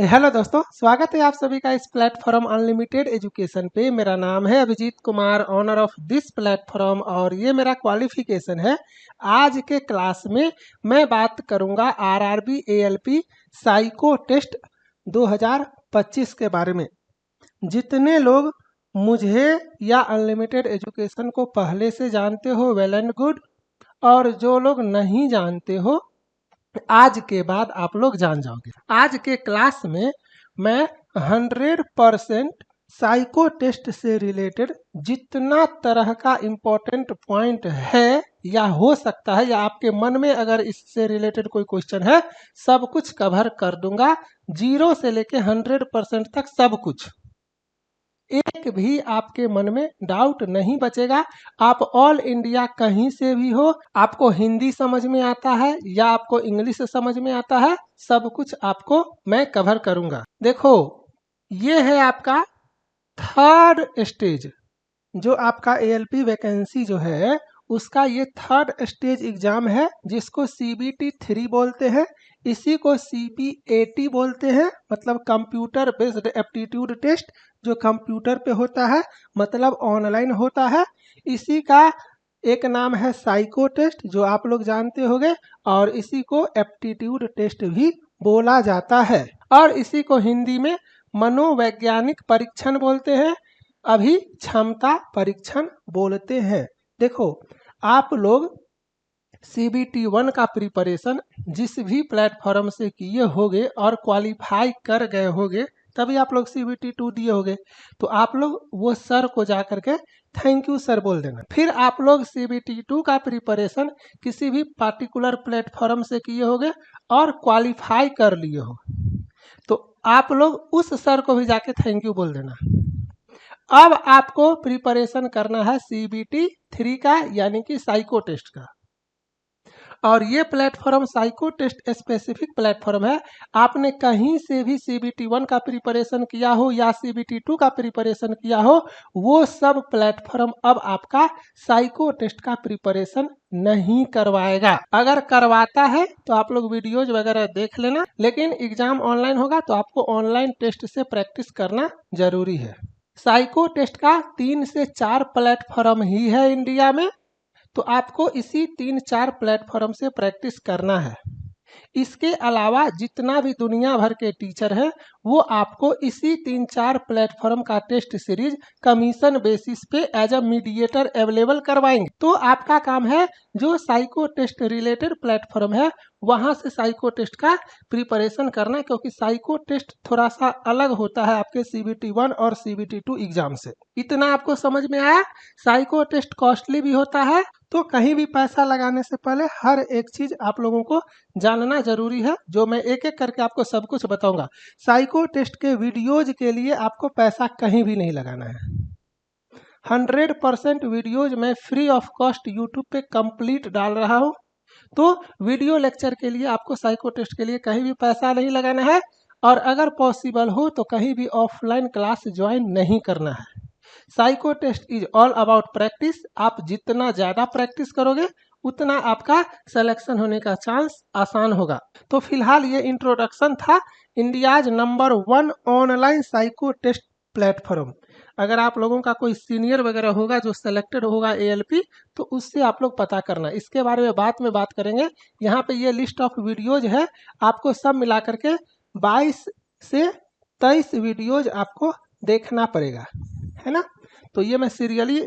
Hello दोस्तों, स्वागत है आप सभी का इस प्लेटफॉर्म अनलिमिटेड एजुकेशन पे। मेरा नाम है Abhijeet Kumar, owner of this platform, और ये मेरा क्वालिफिकेशन है। आज के क्लास में मैं बात करूंगा आरआरबी एएलपी साइको टेस्ट 2025 के बारे में। जितने लोग मुझे या अनलिमिटेड एजुकेशन को पहले से जानते हो, वेल एंड गुड, और जो लोग नहीं जानते हो आज के बाद आप लोग जान जाओगे। आज के क्लास में मैं 100% साइको टेस्ट से रिलेटेड जितना तरह का इम्पोर्टेंट पॉइंट है या हो सकता है या आपके मन में अगर इससे रिलेटेड कोई क्वेश्चन है, सब कुछ कवर कर दूंगा। 0 से लेके 100% तक सब कुछ। एक भी आपके मन में डाउट नहीं बचेगा। आप ऑल इंडिया कहीं से भी हो, आपको हिंदी समझ में आता है या आपको इंग्लिश समझ में आता है, सब कुछ आपको मैं कवर करूंगा। देखो, ये है आपका थर्ड स्टेज। जो आपका एएलपी वैकेंसी जो है उसका ये थर्ड स्टेज एग्जाम है, जिसको सीबीटी 3 बोलते हैं। इसी को सीपीएटी बोलते हैं, मतलब कंप्यूटर बेस्ड एप्टीट्यूड टेस्ट, जो कंप्यूटर पे होता है, मतलब ऑनलाइन होता है। इसी का एक नाम है साइको टेस्ट, जो आप लोग जानते होंगे, और इसी को एप्टीट्यूड टेस्ट भी बोला जाता है, और इसी को हिंदी में मनोवैज्ञानिक परीक्षण बोलते हैं, अभी क्षमता परीक्षण बोलते हैं। देखो, आप लोग CBT 1 का प्रिपरेशन जिस भी प्लेटफॉर्म से किए होगे और क्वालिफाई कर गए होगे, तभी आप लोग CBT 2 दिए होगे। तो आप लोग वो सर को जा करके थैंक यू सर बोल देना। फिर आप लोग CBT 2 का प्रिपरेशन किसी भी पार्टिकुलर प्लेटफॉर्म से किए होगे और क्वालिफाई कर लिए हो, तो आप लोग उस सर को भी जाके थैंक यू बोल देना। अब आपको प्रिपरेशन करना है CBT 3 का, यानी कि साइको टेस्ट का। और ये platform psycho test specific platform है। आपने कहीं से भी CBT 1 का प्रिपरेशन किया हो या CBT 2 का प्रिपरेशन किया हो, वो सब प्लेटफॉर्म अब आपका साइको टेस्ट का प्रिपरेशन नहीं करवाएगा। अगर करवाता है तो आप लोग वीडियोज वगैरह देख लेना, लेकिन एग्जाम ऑनलाइन होगा तो आपको ऑनलाइन टेस्ट से प्रैक्टिस करना जरूरी है। साइको टेस्ट का 3 से 4 प्लेटफॉर्म ही है इंडिया में, तो आपको इसी 3-4 प्लेटफॉर्म से प्रैक्टिस करना है। इसके अलावा जितना भी दुनिया भर के टीचर हैं, वो आपको इसी 3-4 प्लेटफॉर्म का टेस्ट सीरीज कमीशन बेसिस पे एज अ मीडिएटर अवेलेबल करवाएंगे। तो आपका काम है जो साइको टेस्ट रिलेटेड प्लेटफॉर्म है वहां से साइको टेस्ट का प्रिपरेशन करना, क्योंकि साइको टेस्ट थोड़ा सा अलग होता है आपके CBT 1 और CBT 2 एग्जाम से। इतना आपको समझ में आया? साइको टेस्ट कॉस्टली भी होता है, तो कहीं भी पैसा लगाने से पहले हर एक चीज आप लोगों को जानना जरूरी है, जो मैं एक एक करके आपको सब कुछ बताऊंगा। साइको टेस्ट के वीडियोज के लिए आपको पैसा कहीं भी नहीं लगाना है। 100% वीडियोज मैं फ्री ऑफ कॉस्ट यूट्यूब पे कंप्लीट डाल रहा हूँ। तो वीडियो लेक्चर के लिए आपको साइको टेस्ट के लिए कहीं भी पैसा नहीं लगाना है, और अगर पॉसिबल हो तो कहीं भी ऑफलाइन क्लास ज्वाइन नहीं करना है। Psycho test is all about practice. आप जितना ज़्यादा प्रैक्टिस करोगे उतना आपका सिलेक्शन होने का चांस आसान होगा। तो फिलहाल ये इंट्रोडक्शन था India's number 1 online psycho test platform. अगर आप लोगों का कोई सीनियर वगैरह होगा जो सेलेक्टेड होगा ALP, तो उससे आप लोग पता करना। इसके बारे में बाद में बात करेंगे। यहाँ पे ये लिस्ट ऑफ वीडियोज है, आपको सब मिला करके 22 से 23 वीडियोज आपको देखना पड़ेगा, है ना। तो ये मैं सीरियली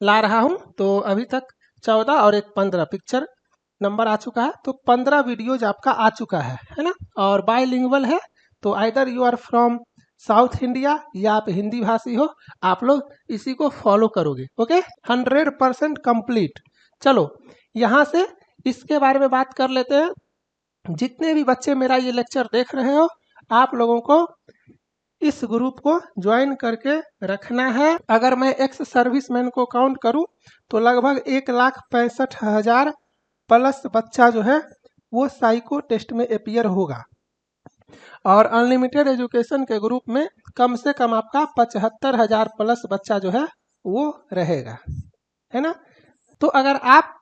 ला रहा हूँ। तो अभी तक 14 और एक 15 पिक्चर नंबर आ चुका है, तो 15 वीडियोज आपका आ चुका है ना। और बायलिंगुअल है, तो either you are from South India या आप हिंदी भाषी हो, आप लोग इसी को फॉलो करोगे। Okay, 100% complete. चलो यहाँ से इसके बारे में बात कर लेते हैं। जितने भी बच्चे मेरा ये लेक्चर देख रहे हो, आप लोगों को इस ग्रुप को ज्वाइन करके रखना है। अगर मैं एक्स सर्विसमैन को काउंट करूं तो लगभग 1,65,000 प्लस बच्चा जो है वो साइको टेस्ट में अपीयर होगा, और अनलिमिटेड एजुकेशन के ग्रुप में कम से कम आपका 75,000 प्लस बच्चा जो है वो रहेगा, है ना। तो अगर आप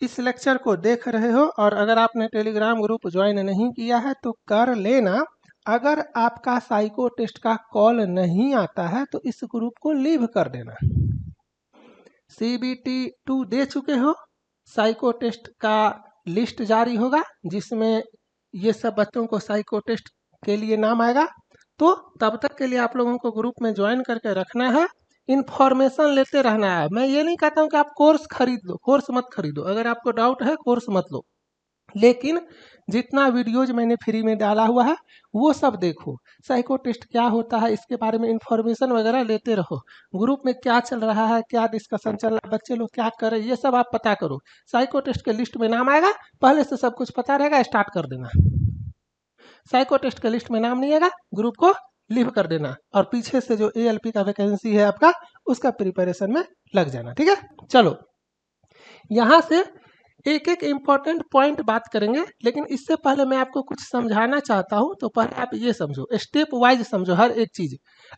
इस लेक्चर को देख रहे हो और अगर आपने टेलीग्राम ग्रुप ज्वाइन नहीं किया है तो कर लेना। अगर आपका साइको टेस्ट का कॉल नहीं आता है तो इस ग्रुप को लीव कर देना। CBT 2 दे चुके हो, साइको टेस्ट का लिस्ट जारी होगा जिसमें ये सब बच्चों को साइको टेस्ट के लिए नाम आएगा। तो तब तक के लिए आप लोगों को ग्रुप में ज्वाइन करके रखना है, इन्फॉर्मेशन लेते रहना है। मैं ये नहीं कहता हूँ कि आप कोर्स खरीद लो, कोर्स मत खरीदो, अगर आपको डाउट है कोर्स मत लो, लेकिन जितना वीडियोज मैंने फ्री में डाला हुआ है वो सब देखो। साइको टेस्ट क्या होता है इसके बारे में इन्फॉर्मेशन वगैरह लेते रहो। ग्रुप में क्या चल रहा है, क्या डिस्कशन चल रहा है, बच्चे लोग क्या कर रहे हैं, ये सब आप पता करो। साइको टेस्ट के लिस्ट में नाम आएगा, पहले से सब कुछ पता रहेगा, स्टार्ट कर देना। साइको टेस्ट के लिस्ट में नाम नहीं आएगा, ग्रुप को लीव कर देना और पीछे से जो ALP का वैकेंसी है आपका उसका प्रिपरेशन में लग जाना। ठीक है, चलो यहाँ से एक एक इम्पॉर्टेंट पॉइंट बात करेंगे, लेकिन इससे पहले मैं आपको कुछ समझाना चाहता हूँ। तो पहले आप ये समझो, स्टेप वाइज समझो हर एक चीज।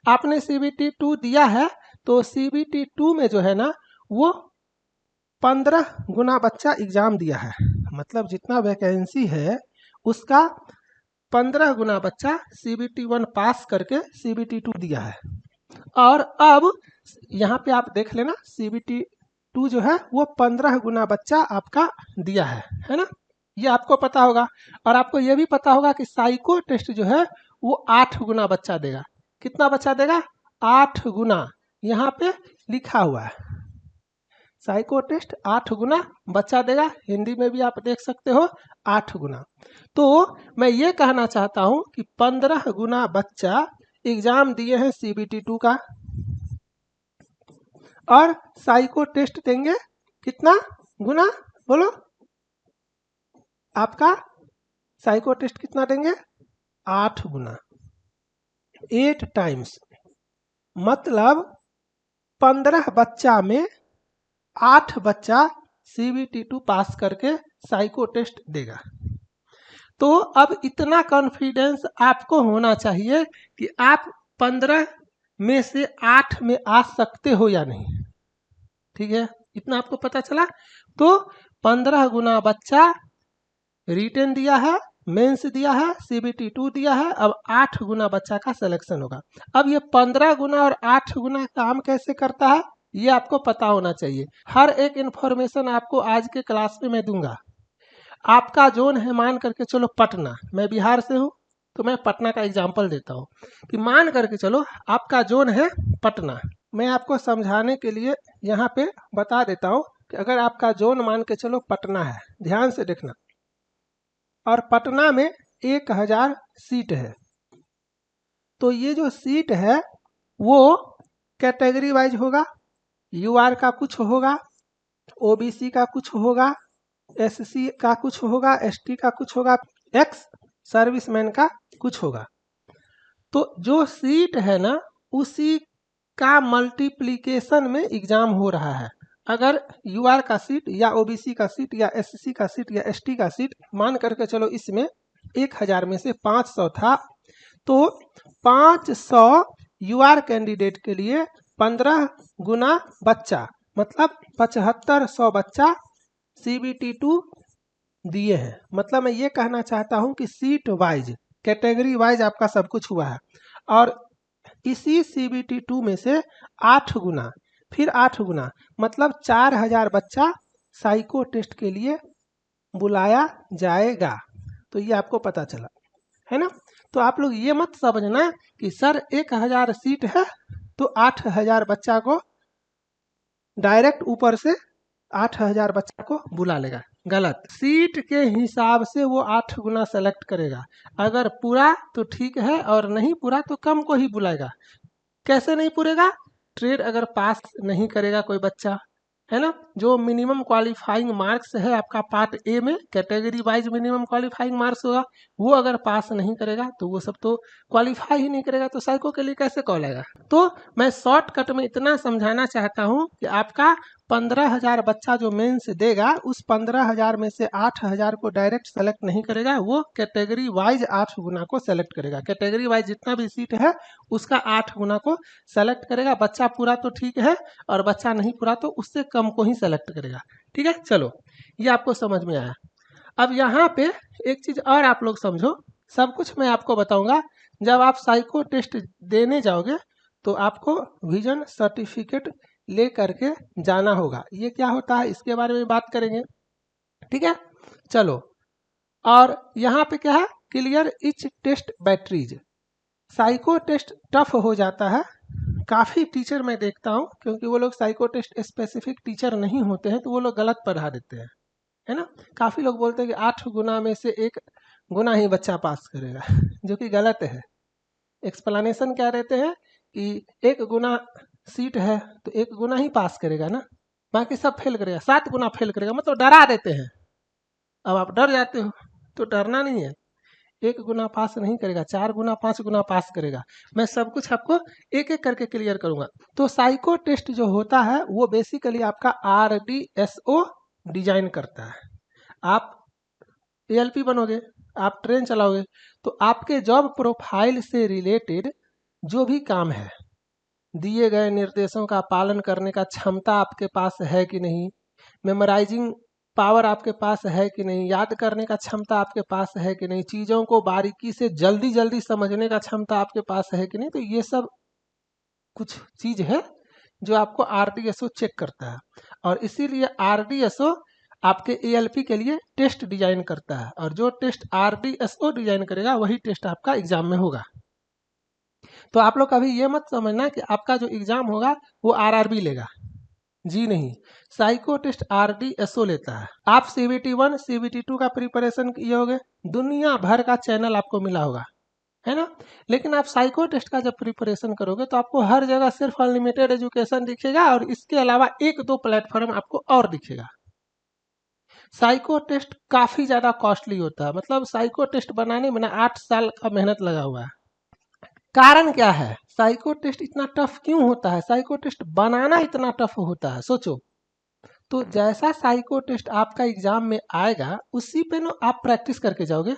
आपने CBT 2 दिया है तो CBT 2 में जो है ना वो 15 गुना बच्चा एग्जाम दिया है, मतलब जितना वैकेंसी है उसका 15 गुना बच्चा CBT 1 पास करके CBT 2 दिया है। और अब यहाँ पे आप देख लेना CBT 2 जो है वो 15 गुना बच्चा आपका दिया है ना, ये आपको पता होगा। और आपको ये भी पता होगा कि साइको टेस्ट जो है वो 8 गुना बच्चा देगा। कितना बच्चा देगा? 8 गुना, यहाँ पे लिखा हुआ है साइको टेस्ट 8 गुना बच्चा देगा। हिंदी में भी आप देख सकते हो 8 गुना। तो मैं ये कहना चाहता हूँ कि 15 गुना बच्चा एग्जाम दिए हैं CBT 2 का, और साइको टेस्ट देंगे कितना गुना? बोलो, आपका साइको टेस्ट कितना देंगे? 8 गुना, 8 टाइम्स, मतलब 15 बच्चा में 8 बच्चा CBT 2 पास करके साइको टेस्ट देगा। तो अब इतना कॉन्फिडेंस आपको होना चाहिए कि आप 15 में से 8 में आ सकते हो या नहीं। ठीक है, इतना आपको पता चला। तो 15 गुना बच्चा रिटन दिया है, मेंस दिया है, CBT 2 दिया है, अब 8 गुना बच्चा का सिलेक्शन होगा। अब ये 15 गुना और 8 गुना काम कैसे करता है ये आपको पता होना चाहिए। हर एक इन्फॉर्मेशन आपको आज के क्लास में मैं दूंगा। आपका जोन है, मान करके चलो पटना, मैं बिहार से हूँ तो मैं पटना का एग्जाम्पल देता हूँ कि मान करके चलो आपका जोन है पटना। मैं आपको समझाने के लिए यहाँ पे बता देता हूँ कि अगर आपका जोन मान के चलो पटना है, ध्यान से देखना, और पटना में 1000 सीट है, तो ये जो सीट है वो कैटेगरी वाइज होगा। UR का कुछ होगा, OBC का कुछ होगा, SC का कुछ होगा, ST का कुछ होगा, एक्स सर्विसमैन का कुछ होगा। तो जो सीट है ना उसी का मल्टीप्लिकेशन में एग्जाम हो रहा है। अगर UR का सीट या OBC का सीट या SC का सीट या ST का सीट मान करके चलो इसमें 1000 में से 500 था, तो 500 UR कैंडिडेट के लिए 15 गुना बच्चा, मतलब 7500 बच्चा CBT 2 दिए हैं। मतलब मैं ये कहना चाहता हूं कि सीट वाइज, कैटेगरी वाइज आपका सब कुछ हुआ है। और इसी CBT 2 में से 8 गुना, फिर 8 गुना, मतलब 4000 बच्चा साइको टेस्ट के लिए बुलाया जाएगा। तो ये आपको पता चला है ना। तो आप लोग ये मत समझना कि सर 1000 सीट है तो 8000 बच्चा को डायरेक्ट ऊपर से 8000 बच्चा को बुला लेगा, गलत। सीट के हिसाब से वो 8 गुना सेलेक्ट करेगा। अगर पूरा तो ठीक है और नहीं पूरा तो कम को ही बुलाएगा। कैसे नहीं पूरेगा? ट्रेड अगर पास नहीं करेगा कोई बच्चा, है ना, जो मिनिमम क्वालिफाइंग मार्क्स है आपका पार्ट ए में, category wise minimum qualifying marks होगा, वो अगर पास नहीं करेगा तो वो सब तो क्वालिफाई ही नहीं करेगा, तो साइको के लिए कैसे कॉल आएगा। तो मैं शॉर्टकट में इतना समझाना चाहता हूँ कि आपका 15,000 बच्चा जो मेंस देगा, उस 15,000 में से 8,000 को डायरेक्ट सेलेक्ट नहीं करेगा, वो कैटेगरी वाइज 8 गुना को सेलेक्ट करेगा। कैटेगरी वाइज जितना भी सीट है उसका 8 गुना को सेलेक्ट करेगा। बच्चा पूरा तो ठीक है और बच्चा नहीं पूरा तो उससे कम को ही सेलेक्ट करेगा। ठीक है, चलो ये आपको समझ में आया। अब यहाँ पे एक चीज और आप लोग समझो सब कुछ मैं आपको बताऊंगा। जब आप साइको टेस्ट देने जाओगे तो आपको विजन सर्टिफिकेट ले करके जाना होगा। ये क्या होता है इसके बारे में बात करेंगे, ठीक है। चलो, और यहाँ पे क्या है, clear each test batteries. Psycho test tough हो जाता है, काफ़ी टीचर मैं देखता हूँ, क्योंकि वो लोग साइको टेस्ट स्पेसिफिक टीचर नहीं होते हैं तो वो लोग गलत पढ़ा देते हैं, है ना। काफ़ी लोग बोलते हैं कि 8 गुना में से 1 गुना ही बच्चा पास करेगा जो कि गलत है। एक्सप्लेनेशन क्या देते हैं कि 1 गुना सीट है तो 1 गुना ही पास करेगा ना, बाकी सब फेल करेगा, 7 गुना फेल करेगा, मतलब डरा देते हैं। अब आप डर जाते हो, तो डरना नहीं है, 1 गुना पास नहीं करेगा, 4 गुना 5 गुना पास करेगा। मैं सब कुछ आपको एक एक करके क्लियर करूंगा। तो साइको टेस्ट जो होता है वो बेसिकली आपका RDSO डिजाइन करता है। आप ALP बनोगे, आप ट्रेन चलाओगे, तो आपके जॉब प्रोफाइल से रिलेटेड जो भी काम है, दिए गए निर्देशों का पालन करने का क्षमता आपके पास है कि नहीं, मेमोराइजिंग पावर आपके पास है कि नहीं, याद करने का क्षमता आपके पास है कि नहीं, चीज़ों को बारीकी से जल्दी जल्दी समझने का क्षमता आपके पास है कि नहीं, तो ये सब कुछ चीज़ है जो आपको RDSO चेक करता है। और इसीलिए RDSO आपके ALP के लिए टेस्ट डिजाइन करता है, और जो टेस्ट RDSO डिजाइन करेगा वही टेस्ट आपका एग्जाम में होगा। तो आप लोग कभी ये मत समझना कि आपका जो एग्जाम होगा वो RRB लेगा, जी नहीं, साइको टेस्ट RDSO लेता है। आप CBT 1 CBT 2 का प्रिपरेशन किए होगे, दुनिया भर का चैनल आपको मिला होगा, है ना। लेकिन आप साइको टेस्ट का जब प्रिपरेशन करोगे तो आपको हर जगह सिर्फ अनलिमिटेड एजुकेशन दिखेगा, और इसके अलावा 1-2 प्लेटफॉर्म आपको और दिखेगा। साइको टेस्ट काफ़ी ज़्यादा कॉस्टली होता है, मतलब साइको टेस्ट बनाने में ना 8 साल का मेहनत लगा हुआ है। कारण क्या है, साइको टेस्ट इतना टफ क्यों होता है, साइको टेस्ट बनाना इतना टफ होता है, सोचो। तो जैसा साइको टेस्ट आपका एग्जाम में आएगा उसी पे ना आप प्रैक्टिस करके जाओगे।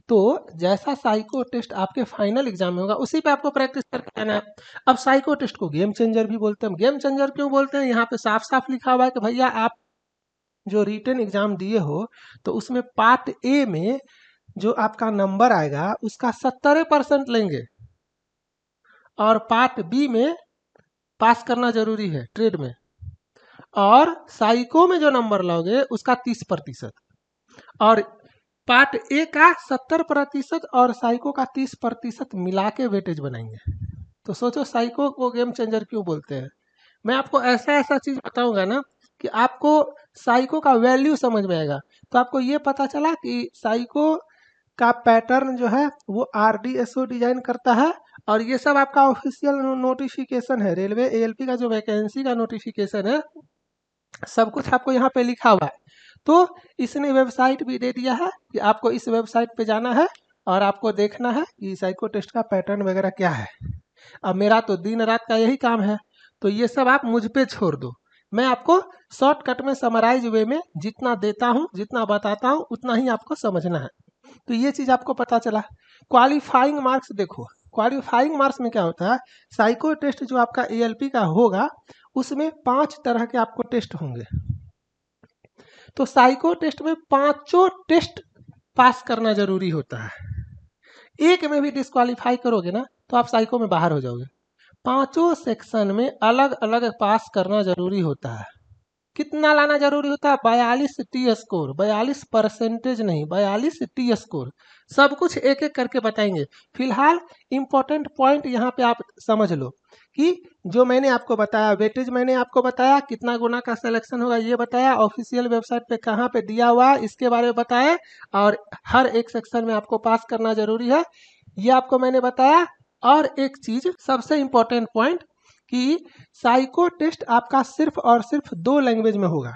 तो जैसा साइको टेस्ट आपके फाइनल एग्जाम में होगा उसी पे आपको प्रैक्टिस करके आना है। अब साइको टेस्ट को गेम चेंजर भी बोलते हैं। गेम चेंजर क्यों बोलते हैं, यहाँ पे साफ साफ लिखा हुआ है कि भैया आप जो रिटन एग्जाम दिए हो तो उसमें पार्ट ए में जो आपका नंबर आएगा उसका 70% लेंगे, और पार्ट बी में पास करना जरूरी है ट्रेड में, और साइको में जो नंबर लाओगे उसका 30%, और पार्ट ए का 70% और साइको का 30% मिला के वेटेज बनाएंगे। तो सोचो साइको को गेम चेंजर क्यों बोलते हैं। मैं आपको ऐसा ऐसा चीज बताऊंगा ना कि आपको साइको का वैल्यू समझ में आएगा। तो आपको ये पता चला कि साइको का पैटर्न जो है वो RDSO डिजाइन करता है, और ये सब आपका ऑफिशियल नोटिफिकेशन है, रेलवे ALP का जो वैकेंसी का नोटिफिकेशन है, सब कुछ आपको यहाँ पे लिखा हुआ है। तो इसने वेबसाइट भी दे दिया है कि आपको इस वेबसाइट पे जाना है और आपको देखना है कि साइको टेस्ट का पैटर्न वगैरह क्या है। अब मेरा तो दिन रात का यही काम है, तो ये सब आप मुझ पे छोड़ दो। मैं आपको शॉर्टकट में समराइज वे में जितना देता हूँ, जितना बताता हूँ, उतना ही आपको समझना है। तो ये चीज़ आपको पता चला। क्वालिफाइंग मार्क्स देखो, क्वालिफाइंग मार्क्स में क्या होता है, साइको टेस्ट जो आपका ALP का होगा उसमें 5 तरह के आपको टेस्ट होंगे। तो साइको टेस्ट में 5 टेस्ट पास करना जरूरी होता है। एक में भी डिस्क्वालीफाई करोगे ना तो आप साइको में बाहर हो जाओगे। 5 सेक्शन में अलग अलग पास करना जरूरी होता है। कितना लाना जरूरी होता है, 42 टी स्कोर, 42% नहीं, 42 टी स्कोर। सब कुछ एक एक करके बताएंगे। फिलहाल इंपॉर्टेंट पॉइंट यहाँ पे आप समझ लो कि जो मैंने आपको बताया, वेटेज मैंने आपको बताया, कितना गुना का सिलेक्शन होगा ये बताया, ऑफिशियल वेबसाइट पे कहाँ पे दिया हुआ है इसके बारे में बताया, और हर एक सेक्शन में आपको पास करना जरूरी है ये आपको मैंने बताया। और एक चीज सबसे इंपॉर्टेंट पॉइंट कि साइको टेस्ट आपका सिर्फ और सिर्फ 2 लैंग्वेज में होगा।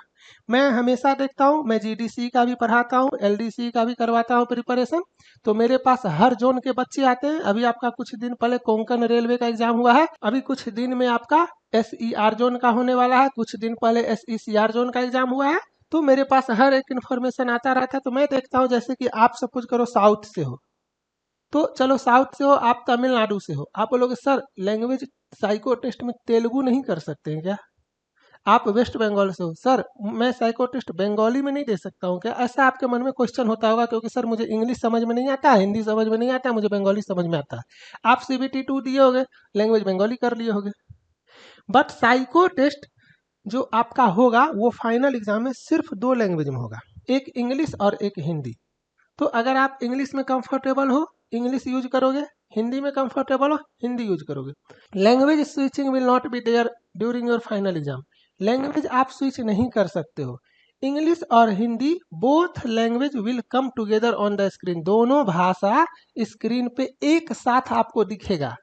मैं हमेशा देखता हूँ, मैं GDC का भी पढ़ाता हूँ, LDC का भी करवाता हूँ प्रिपरेशन, तो मेरे पास हर जोन के बच्चे आते हैं। अभी आपका कुछ दिन पहले कोंकण रेलवे का एग्जाम हुआ है, अभी कुछ दिन में आपका SER जोन का होने वाला है, कुछ दिन पहले SECR जोन का एग्जाम हुआ है। तो मेरे पास हर एक इन्फॉर्मेशन आता रहता है। तो मैं देखता हूँ जैसे कि आप सपोज करो साउथ से हो, तो चलो साउथ से हो, आप तमिलनाडु से हो, आप बोलोगे सर लैंग्वेज साइको टेस्ट में तेलुगु नहीं कर सकते हैं क्या, आप वेस्ट बंगाल से हो, सर मैं साइको टेस्ट बंगाली में नहीं दे सकता हूँ क्या? ऐसा आपके मन में क्वेश्चन होता होगा, क्योंकि सर मुझे इंग्लिश समझ में नहीं आता, हिंदी समझ में नहीं आता, मुझे बंगाली समझ में आता है। आप CBT 2 दिए होगे, लैंग्वेज बंगाली कर लिए होगे। बट साइको टेस्ट जो आपका होगा वो फाइनल एग्जाम में सिर्फ 2 लैंग्वेज में होगा, एक इंग्लिश और एक हिंदी। तो अगर आप इंग्लिश में कंफर्टेबल हो इंग्लिश यूज करोगे, हिंदी में कंफर्टेबल हो हिंदी यूज करोगे। Language switching will not be there during your final exam. Language आप स्विच नहीं कर सकते हो। इंग्लिश और Hindi both language will come together on the screen. दोनों भाषा स्क्रीन पे एक साथ आपको दिखेगा,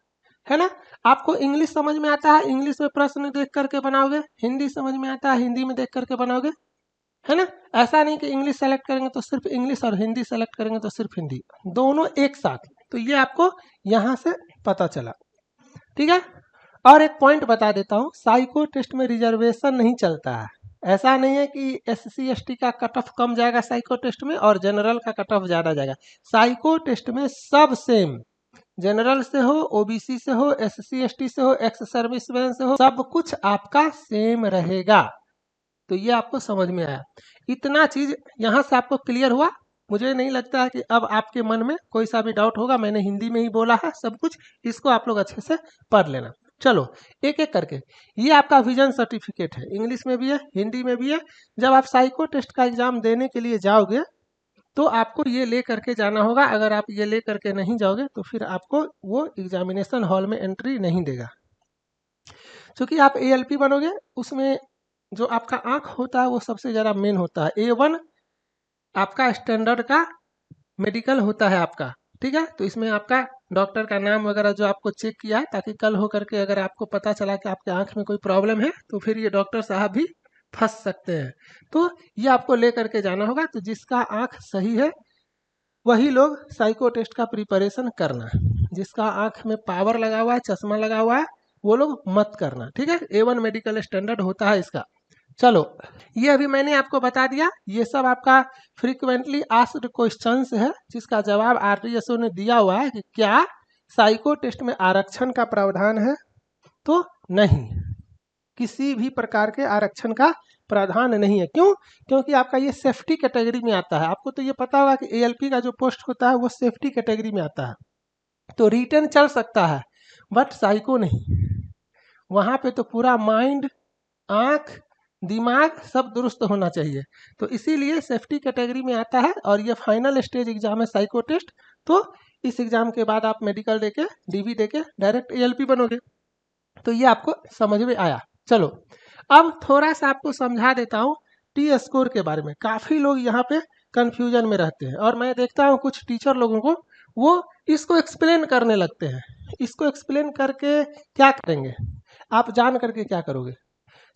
है ना। आपको इंग्लिश समझ में आता है, इंग्लिश में प्रश्न देख करके बनाओगे, हिंदी समझ में आता है, हिंदी में देख करके बनाओगे, है ना। ऐसा नहीं कि इंग्लिश सेलेक्ट करेंगे तो सिर्फ इंग्लिश और हिंदी सेलेक्ट करेंगे तो सिर्फ हिंदी, दोनों एक साथ। तो ये आपको यहाँ से पता चला, ठीक है। और एक पॉइंट बता देता हूँ, साइको टेस्ट में रिजर्वेशन नहीं चलता है। ऐसा नहीं है कि SC ST का कट ऑफ कम जाएगा साइको टेस्ट में और जनरल का कट ऑफ ज़्यादा जाएगा। साइको टेस्ट में सब सेम, जनरल से हो, OBC से हो, SC ST से हो, एक्स सर्विसमैन से हो, सब कुछ आपका सेम रहेगा। तो ये आपको समझ में आया, इतना चीज यहाँ से आपको क्लियर हुआ। मुझे नहीं लगता है कि अब आपके मन में कोई सा भी डाउट होगा, मैंने हिंदी में ही बोला है सब कुछ, इसको आप लोग अच्छे से पढ़ लेना। चलो एक एक करके, ये आपका विजन सर्टिफिकेट है, इंग्लिश में भी है हिंदी में भी है। जब आप साइको टेस्ट का एग्जाम देने के लिए जाओगे तो आपको ये ले करके जाना होगा। अगर आप ये ले करके नहीं जाओगे तो फिर आपको वो एग्जामिनेशन हॉल में एंट्री नहीं देगा। क्योंकि आप ALP बनोगे, उसमें जो आपका आंख होता है वो सबसे ज़्यादा मेन होता है। A1 आपका स्टैंडर्ड का मेडिकल होता है आपका, ठीक है। तो इसमें आपका डॉक्टर का नाम वगैरह जो आपको चेक किया है, ताकि कल हो करके अगर आपको पता चला कि आपके आंख में कोई प्रॉब्लम है तो फिर ये डॉक्टर साहब भी फंस सकते हैं। तो ये आपको ले करके जाना होगा। तो जिसका आंख सही है वही लोग साइको टेस्ट का प्रिपरेशन करना, जिसका आंख में पावर लगा हुआ है, चश्मा लगा हुआ है, वो लोग मत करना, ठीक है। A1 मेडिकल स्टैंडर्ड होता है इसका। चलो ये अभी मैंने आपको बता दिया, ये सब आपका फ्रीक्वेंटली आस्क्ड क्वेश्चंस है जिसका जवाब RDSO ने दिया हुआ है कि क्या साइको टेस्ट में आरक्षण का प्रावधान है। तो नहीं, किसी भी प्रकार के आरक्षण का प्रावधान नहीं है। क्यों? क्योंकि आपका ये सेफ्टी कैटेगरी में आता है। आपको तो ये पता होगा कि ALP का जो पोस्ट होता है वो सेफ्टी कैटेगरी में आता है। तो रिटर्न चल सकता है बट साइको नहीं। वहाँ पे तो पूरा माइंड, आँख, दिमाग सब दुरुस्त होना चाहिए। तो इसीलिए सेफ्टी कैटेगरी में आता है और ये फाइनल स्टेज एग्जाम है साइको टेस्ट। तो इस एग्जाम के बाद आप मेडिकल देके DV देके डायरेक्ट ALP बनोगे। तो ये आपको समझ में आया। चलो अब थोड़ा सा आपको समझा देता हूँ T स्कोर के बारे में। काफ़ी लोग यहाँ पे कंफ्यूजन में रहते हैं और मैं देखता हूँ कुछ टीचर लोगों को वो इसको एक्सप्लेन करने लगते हैं। इसको एक्सप्लेन करके क्या करेंगे, आप जान करके क्या करोगे?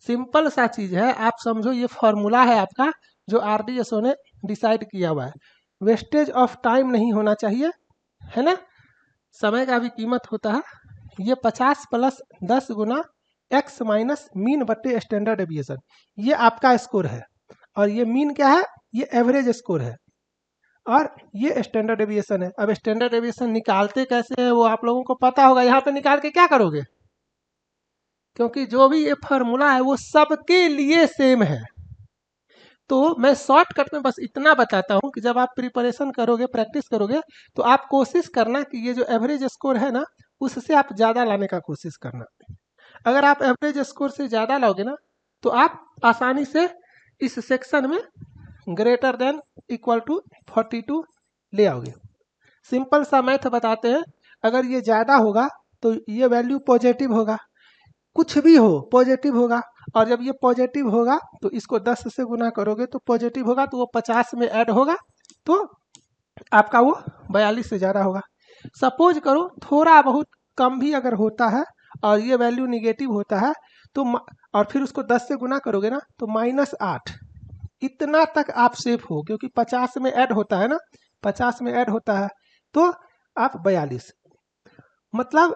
सिंपल सा चीज़ है, आप समझो ये फॉर्मूला है आपका जो RDSO ने डिसाइड किया हुआ है। वेस्टेज ऑफ टाइम नहीं होना चाहिए, है ना। समय का भी कीमत होता है। ये 50 + 10 गुना x माइनस मीन बट्टे स्टैंडर्ड डेविएशन, ये आपका स्कोर है। और ये मीन क्या है? ये एवरेज स्कोर है और ये स्टैंडर्ड डेविएशन है। अब स्टैंडर्ड डेविएशन निकालते कैसे है वो आप लोगों को पता होगा। यहाँ पे निकाल के क्या करोगे, क्योंकि जो भी ये फार्मूला है वो सबके लिए सेम है। तो मैं शॉर्टकट में बस इतना बताता हूँ कि जब आप प्रिपरेशन करोगे, प्रैक्टिस करोगे, तो आप कोशिश करना कि ये जो एवरेज स्कोर है ना उससे आप ज़्यादा लाने का कोशिश करना। अगर आप एवरेज स्कोर से ज़्यादा लाओगे ना तो आप आसानी से इस सेक्शन में ग्रेटर देन इक्वल टू 42 ले आओगे। सिंपल सा मैथ बताते हैं, अगर ये ज़्यादा होगा तो ये वैल्यू पॉजिटिव होगा, कुछ भी हो पॉजिटिव होगा। और जब ये पॉजिटिव होगा तो इसको 10 से गुना करोगे तो पॉजिटिव होगा, तो वो 50 में ऐड होगा तो आपका वो 42 से ज़्यादा होगा। सपोज करो थोड़ा बहुत कम भी अगर होता है और ये वैल्यू निगेटिव होता है तो और फिर उसको 10 से गुना करोगे ना तो -8, इतना तक आप सेफ हो, क्योंकि 50 में ऐड होता है ना, 50 में ऐड होता है तो आप 42, मतलब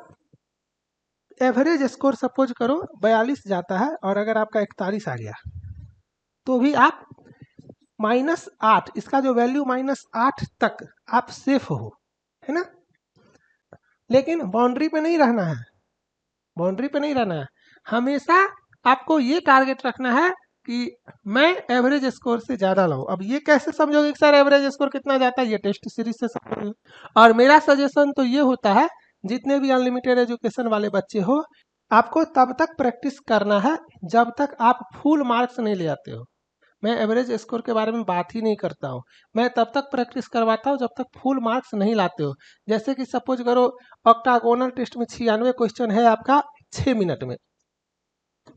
एवरेज स्कोर सपोज करो 42 जाता है और अगर आपका 41 आ गया तो भी आप -8, इसका जो वैल्यू -8 तक आप सेफ हो, है ना। लेकिन बाउंड्री पे नहीं रहना है, बाउंड्री पे नहीं रहना है, हमेशा आपको ये टारगेट रखना है कि मैं एवरेज स्कोर से ज़्यादा लाऊं। अब ये कैसे समझोगे कि सर एवरेज स्कोर कितना जाता है, ये टेस्ट सीरीज से समझोगे। और मेरा सजेशन तो ये होता है, जितने भी अनलिमिटेड एजुकेशन वाले बच्चे हो, आपको तब तक प्रैक्टिस करना है जब तक आप फुल मार्क्स नहीं ले आते हो। मैं एवरेज स्कोर के बारे में बात ही नहीं करता हूँ, मैं तब तक प्रैक्टिस करवाता हूँ जब तक फुल मार्क्स नहीं लाते हो। जैसे कि सपोज करो ऑक्टागोनल टेस्ट में 96 क्वेश्चन है आपका 6 मिनट में,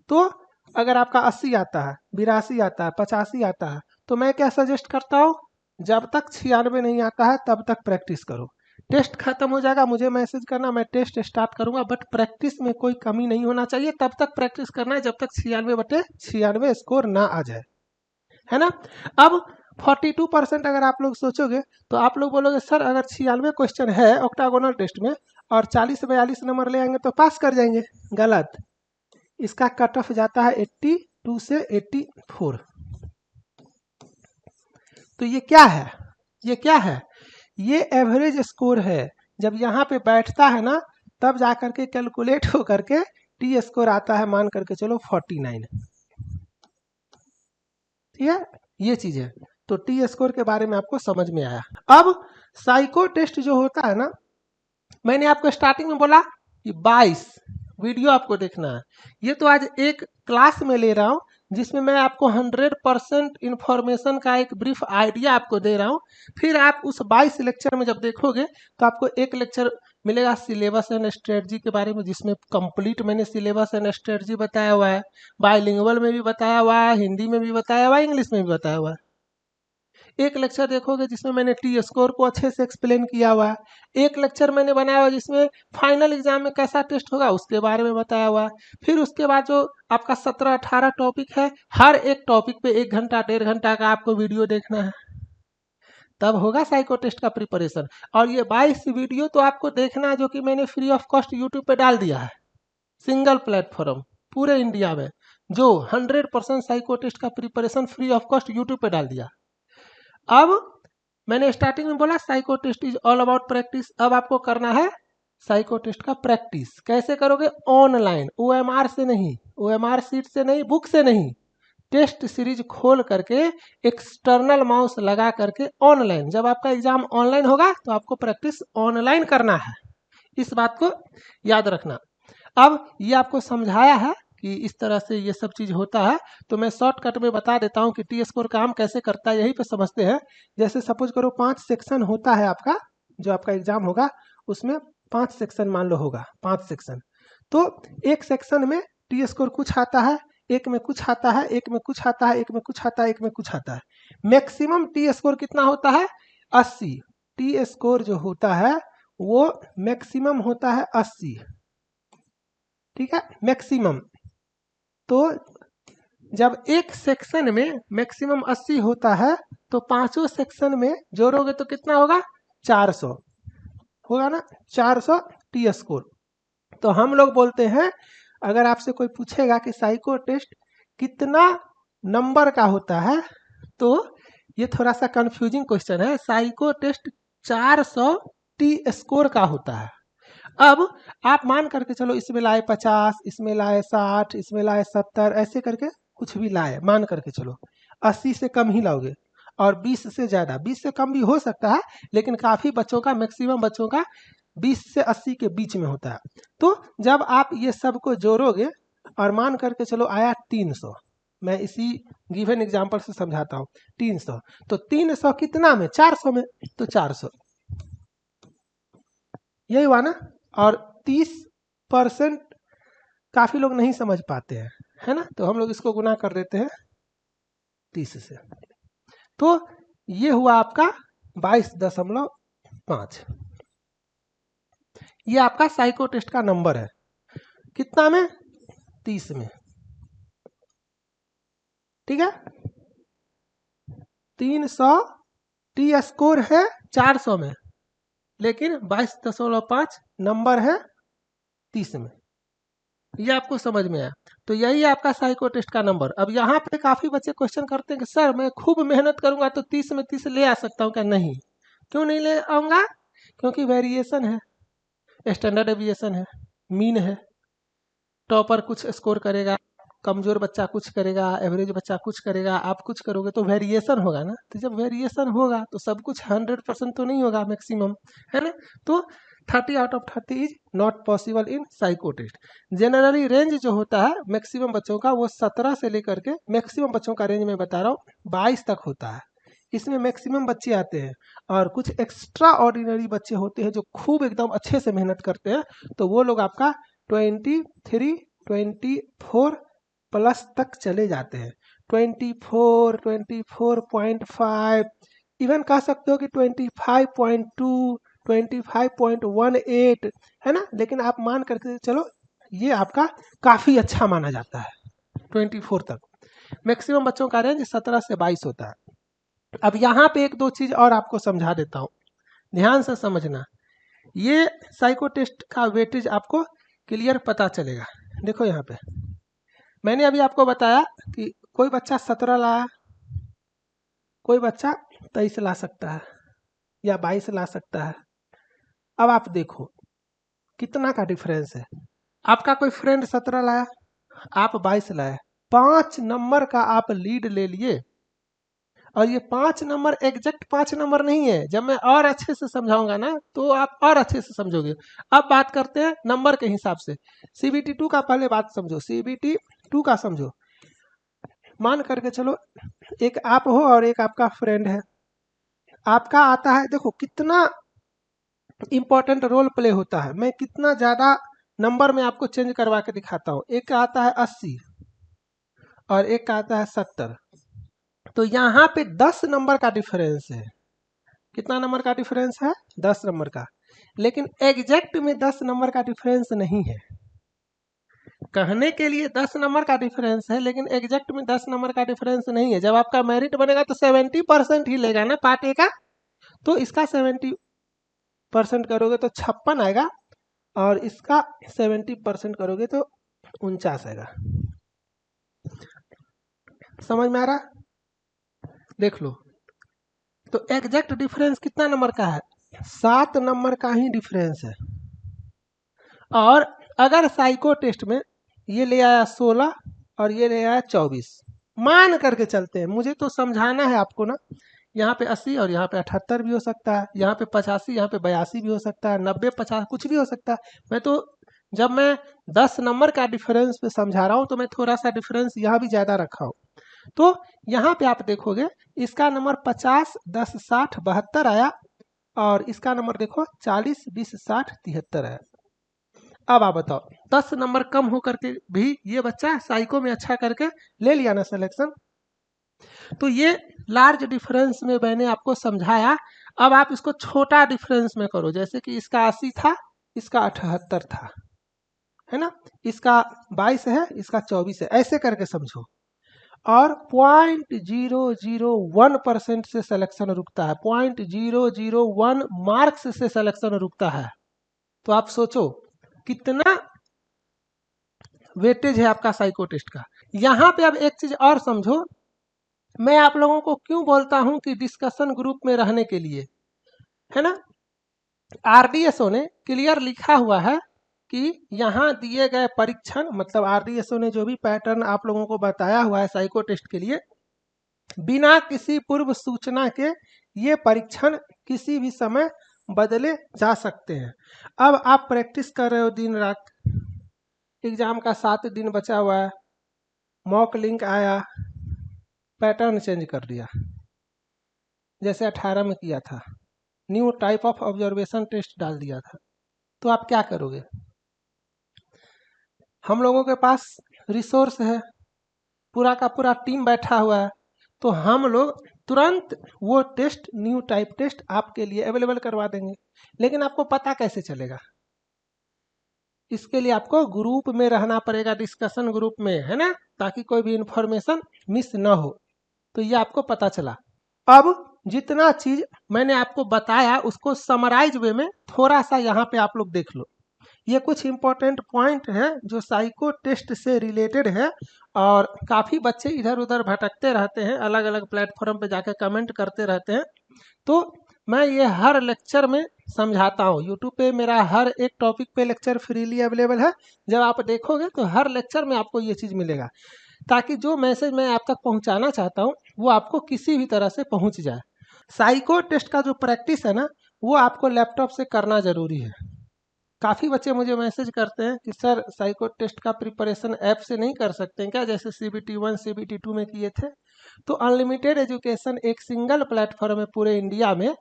तो अगर आपका 80 आता है, 82 आता है, 85 आता है, तो मैं क्या सजेस्ट करता हूँ, जब तक 96 नहीं आता है तब तक प्रैक्टिस करो। टेस्ट खत्म हो जाएगा, मुझे मैसेज करना, मैं टेस्ट स्टार्ट करूंगा, बट प्रैक्टिस में कोई कमी नहीं होना चाहिए। तब तक प्रैक्टिस करना है जब तक 96/96 स्कोर ना आ जाए, है ना। अब 42% अगर आप लोग सोचोगे तो आप लोग बोलोगे सर अगर 96 क्वेश्चन है ऑक्टागोनल टेस्ट में और 40-42 नंबर ले आएंगे तो पास कर जाएंगे। गलत। इसका कट ऑफ जाता है 82 से 84। तो ये क्या है, ये क्या है, ये एवरेज स्कोर है। जब यहाँ पे बैठता है ना, तब जा करके कैलकुलेट हो करके टी स्कोर आता है, मान करके चलो 49। ठीक है, ये चीज है। तो टी स्कोर के बारे में आपको समझ में आया। अब साइको टेस्ट जो होता है ना, मैंने आपको स्टार्टिंग में बोला कि 22 वीडियो आपको देखना है। ये तो आज एक क्लास में ले रहा हूँ जिसमें मैं आपको 100% इंफॉर्मेशन का एक ब्रीफ आइडिया आपको दे रहा हूँ। फिर आप उस 22 लेक्चर में जब देखोगे तो आपको एक लेक्चर मिलेगा सिलेबस एंड स्ट्रेटजी के बारे में, जिसमें कंप्लीट मैंने सिलेबस एंड स्ट्रेटजी बताया हुआ है। बाइलिंगुअल में भी बताया हुआ है, हिंदी में भी बताया हुआ है, इंग्लिश में भी बताया हुआ है। एक लेक्चर देखोगे जिसमें मैंने टी स्कोर को अच्छे से एक्सप्लेन किया हुआ है। एक लेक्चर मैंने बनाया हुआ जिसमें फाइनल एग्जाम में कैसा टेस्ट होगा उसके बारे में बताया हुआ है। फिर उसके बाद जो आपका 17-18 टॉपिक है, हर एक टॉपिक पे 1 घंटा 1.5 घंटा का आपको वीडियो देखना है, तब होगा साइको टेस्ट का प्रिपरेशन। और ये 22 वीडियो तो आपको देखना है जो कि मैंने फ्री ऑफ कॉस्ट यूट्यूब पे डाल दिया है, सिंगल प्लेटफॉर्म पूरे इंडिया में, जो 100% साइको टेस्ट का preparation free of cost YouTube पे डाल दिया। अब मैंने स्टार्टिंग में बोला psycho test is all about practice. अब आपको करना है साइको टेस्ट का प्रैक्टिस। कैसे करोगे? ऑनलाइन, ओएमआर से नहीं, ओएमआर सीट से नहीं, बुक से नहीं, टेस्ट सीरीज खोल करके एक्सटर्नल माउस लगा करके ऑनलाइन। जब आपका एग्जाम ऑनलाइन होगा तो आपको प्रैक्टिस ऑनलाइन करना है, इस बात को याद रखना। अब ये आपको समझाया है कि इस तरह से ये सब चीज़ होता है, तो मैं शॉर्टकट में बता देता हूँ कि टी स्कोर काम कैसे करता है, यहीं पे समझते हैं। जैसे सपोज करो 5 सेक्शन होता है आपका, जो आपका एग्जाम होगा उसमें 5 सेक्शन मान लो होगा, 5 सेक्शन। तो एक सेक्शन में टी स्कोर कुछ आता है, एक में कुछ आता है, एक में कुछ आता है, एक में कुछ आता है, एक में कुछ आता है। मैक्सिमम टी स्कोर कितना होता है? 80। टी स्कोर जो होता है वो मैक्सिमम होता है 80, ठीक है, मैक्सिमम। तो जब एक सेक्शन में मैक्सिमम 80 होता है तो पांचों सेक्शन में जोड़ोगे तो कितना होगा? 400 होगा ना, 400 टी स्कोर। तो हम लोग बोलते हैं, अगर आपसे कोई पूछेगा कि साइको टेस्ट कितना नंबर का होता है, तो ये थोड़ा सा कंफ्यूजिंग क्वेश्चन है। साइको टेस्ट 400 टी स्कोर का होता है। अब आप मान करके चलो इसमें लाए 50, इसमें लाए 60, इसमें लाए 70, ऐसे करके कुछ भी लाए, मान करके चलो 80 से कम ही लाओगे, और 20 से ज़्यादा, 20 से कम भी हो सकता है, लेकिन काफ़ी बच्चों का, मैक्सिमम बच्चों का 20 से 80 के बीच में होता है। तो जब आप ये सब को जोड़ोगे और मान करके चलो आया 300, मैं इसी गिवन एग्जाम्पल से समझाता हूँ। 300, तो 300 कितना में? 400 में, तो 400 यही हुआ ना। और 30% काफी लोग नहीं समझ पाते हैं, है ना, तो हम लोग इसको गुना कर देते हैं 30 से। तो ये हुआ आपका 22.5। ये आपका साइको टेस्ट का नंबर है, कितना में? 30 में, ठीक है। 300 टी स्कोर है 400 में, लेकिन 22.5 नंबर है 30 में। ये आपको समझ में आया? तो यही आपका साइको टेस्ट का नंबर। अब यहाँ पे काफी बच्चे क्वेश्चन करते हैं कि सर मैं खूब मेहनत करूंगा तो 30 में 30 ले आ सकता हूँ क्या? नहीं, क्यों नहीं ले आऊंगा? क्योंकि वेरिएशन है, स्टैंडर्ड डेविएशन है, मीन है, टॉपर कुछ स्कोर करेगा, कमज़ोर बच्चा कुछ करेगा, एवरेज बच्चा कुछ करेगा, आप कुछ करोगे तो वेरिएशन होगा ना। तो जब वेरिएशन होगा तो सब कुछ 100% तो नहीं होगा, मैक्सिमम, है ना। तो 30 out of 30 is not possible in psycho test. Generally range जो होता है मैक्सिमम बच्चों का वो 17 से लेकर के, मैक्सिमम बच्चों का रेंज मैं बता रहा हूँ 22 तक होता है। इसमें मैक्सिमम बच्चे आते हैं और कुछ एक्स्ट्रा ऑर्डिनरी बच्चे होते हैं जो खूब एकदम अच्छे से मेहनत करते हैं, तो वो लोग आपका 23, 24 प्लस तक चले जाते हैं। 24, 24.5, इवन कह सकते हो कि 25.2, 25.18, है ना। लेकिन आप मान करके चलो ये आपका काफ़ी अच्छा माना जाता है 24 तक। मैक्सिमम बच्चों का रेंज 17 से 22 होता है। अब यहाँ पे एक दो चीज़ और आपको समझा देता हूँ, ध्यान से समझना। ये साइको टेस्ट का वेटेज आपको क्लियर पता चलेगा। देखो यहाँ पे मैंने अभी आपको बताया कि कोई बच्चा 17 लाया, कोई बच्चा 23 ला सकता है या 22 ला सकता है। अब आप देखो कितना का डिफरेंस है। आपका कोई फ्रेंड 17 लाया, आप 22 लाए, 5 नंबर का आप लीड ले लिए। और ये 5 नंबर एग्जैक्ट 5 नंबर नहीं है, जब मैं और अच्छे से समझाऊंगा ना तो आप और अच्छे से समझोगे। अब बात करते हैं नंबर के हिसाब से। CBT 2 का पहले बात समझो, CBT 2 का समझो। मान करके चलो एक आप हो और एक आपका फ्रेंड है, आपका आता है, देखो कितना इंपॉर्टेंट रोल प्ले होता है। मैं कितना ज़्यादा नंबर में आपको चेंज करवा के दिखाता हूँ। एक का आता है 80 और एक का आता है 70, तो यहाँ पे 10 नंबर का डिफरेंस है। कितना नंबर का डिफरेंस है? 10 नंबर का। लेकिन एग्जैक्ट में 10 नंबर का डिफरेंस नहीं है। कहने के लिए 10 नंबर का डिफरेंस है, लेकिन एग्जैक्ट में 10 नंबर का डिफरेंस नहीं है। जब आपका मेरिट बनेगा तो 70% ही लेगा ना पार्ट ए का, तो इसका 70% करोगे तो 56 आएगा और इसका 70% करोगे तो 49 आएगा। समझ में आ रहा? देख लो, तो एग्जैक्ट डिफरेंस कितना नंबर का है? 7 नंबर का ही डिफरेंस है। और अगर साइको टेस्ट में ये ले आया 16 और ये ले आया 24, मान करके चलते हैं, मुझे तो समझाना है आपको ना। यहाँ पे 80 और यहाँ पे 78 भी हो सकता है, यहाँ पे 85, यहाँ पे 82 भी हो सकता है, 90, 50 कुछ भी हो सकता है। मैं तो जब मैं 10 नंबर का डिफरेंस पे समझा रहा हूँ तो मैं थोड़ा सा डिफरेंस यहाँ भी ज़्यादा रखा हूँ। तो यहाँ पे आप देखोगे इसका नंबर 50, 10, 60, 72 आया और इसका नंबर देखो 40, 20, 60, 73 है। अब आप बताओ 10 नंबर कम हो करके भी ये बच्चा साइको में अच्छा करके ले लिया ना सिलेक्शन। तो ये लार्ज डिफरेंस में मैंने आपको समझाया। अब आप इसको छोटा डिफरेंस में करो, जैसे कि इसका 80 था, इसका 78 था, है ना। इसका 22 है, इसका 24 है, ऐसे करके समझो। और 0.001% से सिलेक्शन रुकता है, 0.001 मार्क्स से सिलेक्शन रुकता है। तो आप सोचो कितना वेटेज है आपका साइको टेस्ट का। यहाँ पे अब एक चीज और समझो, मैं आप लोगों को क्यों बोलता हूं कि डिस्कशन ग्रुप में रहने के लिए, है ना। RDSO ने क्लियर लिखा हुआ है कि यहाँ दिए गए परीक्षण, मतलब RDSO ने जो भी पैटर्न आप लोगों को बताया हुआ है साइको टेस्ट के लिए, बिना किसी पूर्व सूचना के ये परीक्षण किसी भी समय बदले जा सकते हैं। अब आप प्रैक्टिस कर रहे हो दिन रात, एग्जाम का 7 दिन बचा हुआ है, मॉक लिंक आया, पैटर्न चेंज कर दिया, जैसे 18 में किया था, new type of observation test डाल दिया था, तो आप क्या करोगे? हम लोगों के पास रिसोर्स है, पूरा का पूरा टीम बैठा हुआ है, तो हम लोग तुरंत वो टेस्ट, न्यू टाइप टेस्ट आपके लिए अवेलेबल करवा देंगे। लेकिन आपको पता कैसे चलेगा? इसके लिए आपको ग्रुप में रहना पड़ेगा, डिस्कशन ग्रुप में, है ना, ताकि कोई भी इंफॉर्मेशन मिस ना हो। तो ये आपको पता चला। अब जितना चीज मैंने आपको बताया उसको समराइज वे में थोड़ा सा यहाँ पे आप लोग देख लो। ये कुछ इंपॉर्टेंट पॉइंट है जो साइको टेस्ट से रिलेटेड है, और काफ़ी बच्चे इधर उधर भटकते रहते हैं, अलग अलग प्लेटफॉर्म पे जाके कमेंट करते रहते हैं। तो मैं ये हर लेक्चर में समझाता हूँ। यूट्यूब पे मेरा हर एक टॉपिक पे लेक्चर फ्रीली अवेलेबल है। जब आप देखोगे तो हर लेक्चर में आपको ये चीज़ मिलेगा, ताकि जो मैसेज मैं आप तक पहुँचाना चाहता हूँ वो आपको किसी भी तरह से पहुँच जाए। साइको टेस्ट का जो प्रैक्टिस है ना, वो आपको लैपटॉप से करना ज़रूरी है। काफ़ी बच्चे मुझे मैसेज करते हैं कि सर साइको टेस्ट का प्रिपरेशन ऐप से नहीं कर सकते हैं क्या, जैसे CBT 1 CBT 2 में किए थे। तो अनलिमिटेड एजुकेशन एक सिंगल प्लेटफॉर्म है पूरे इंडिया में,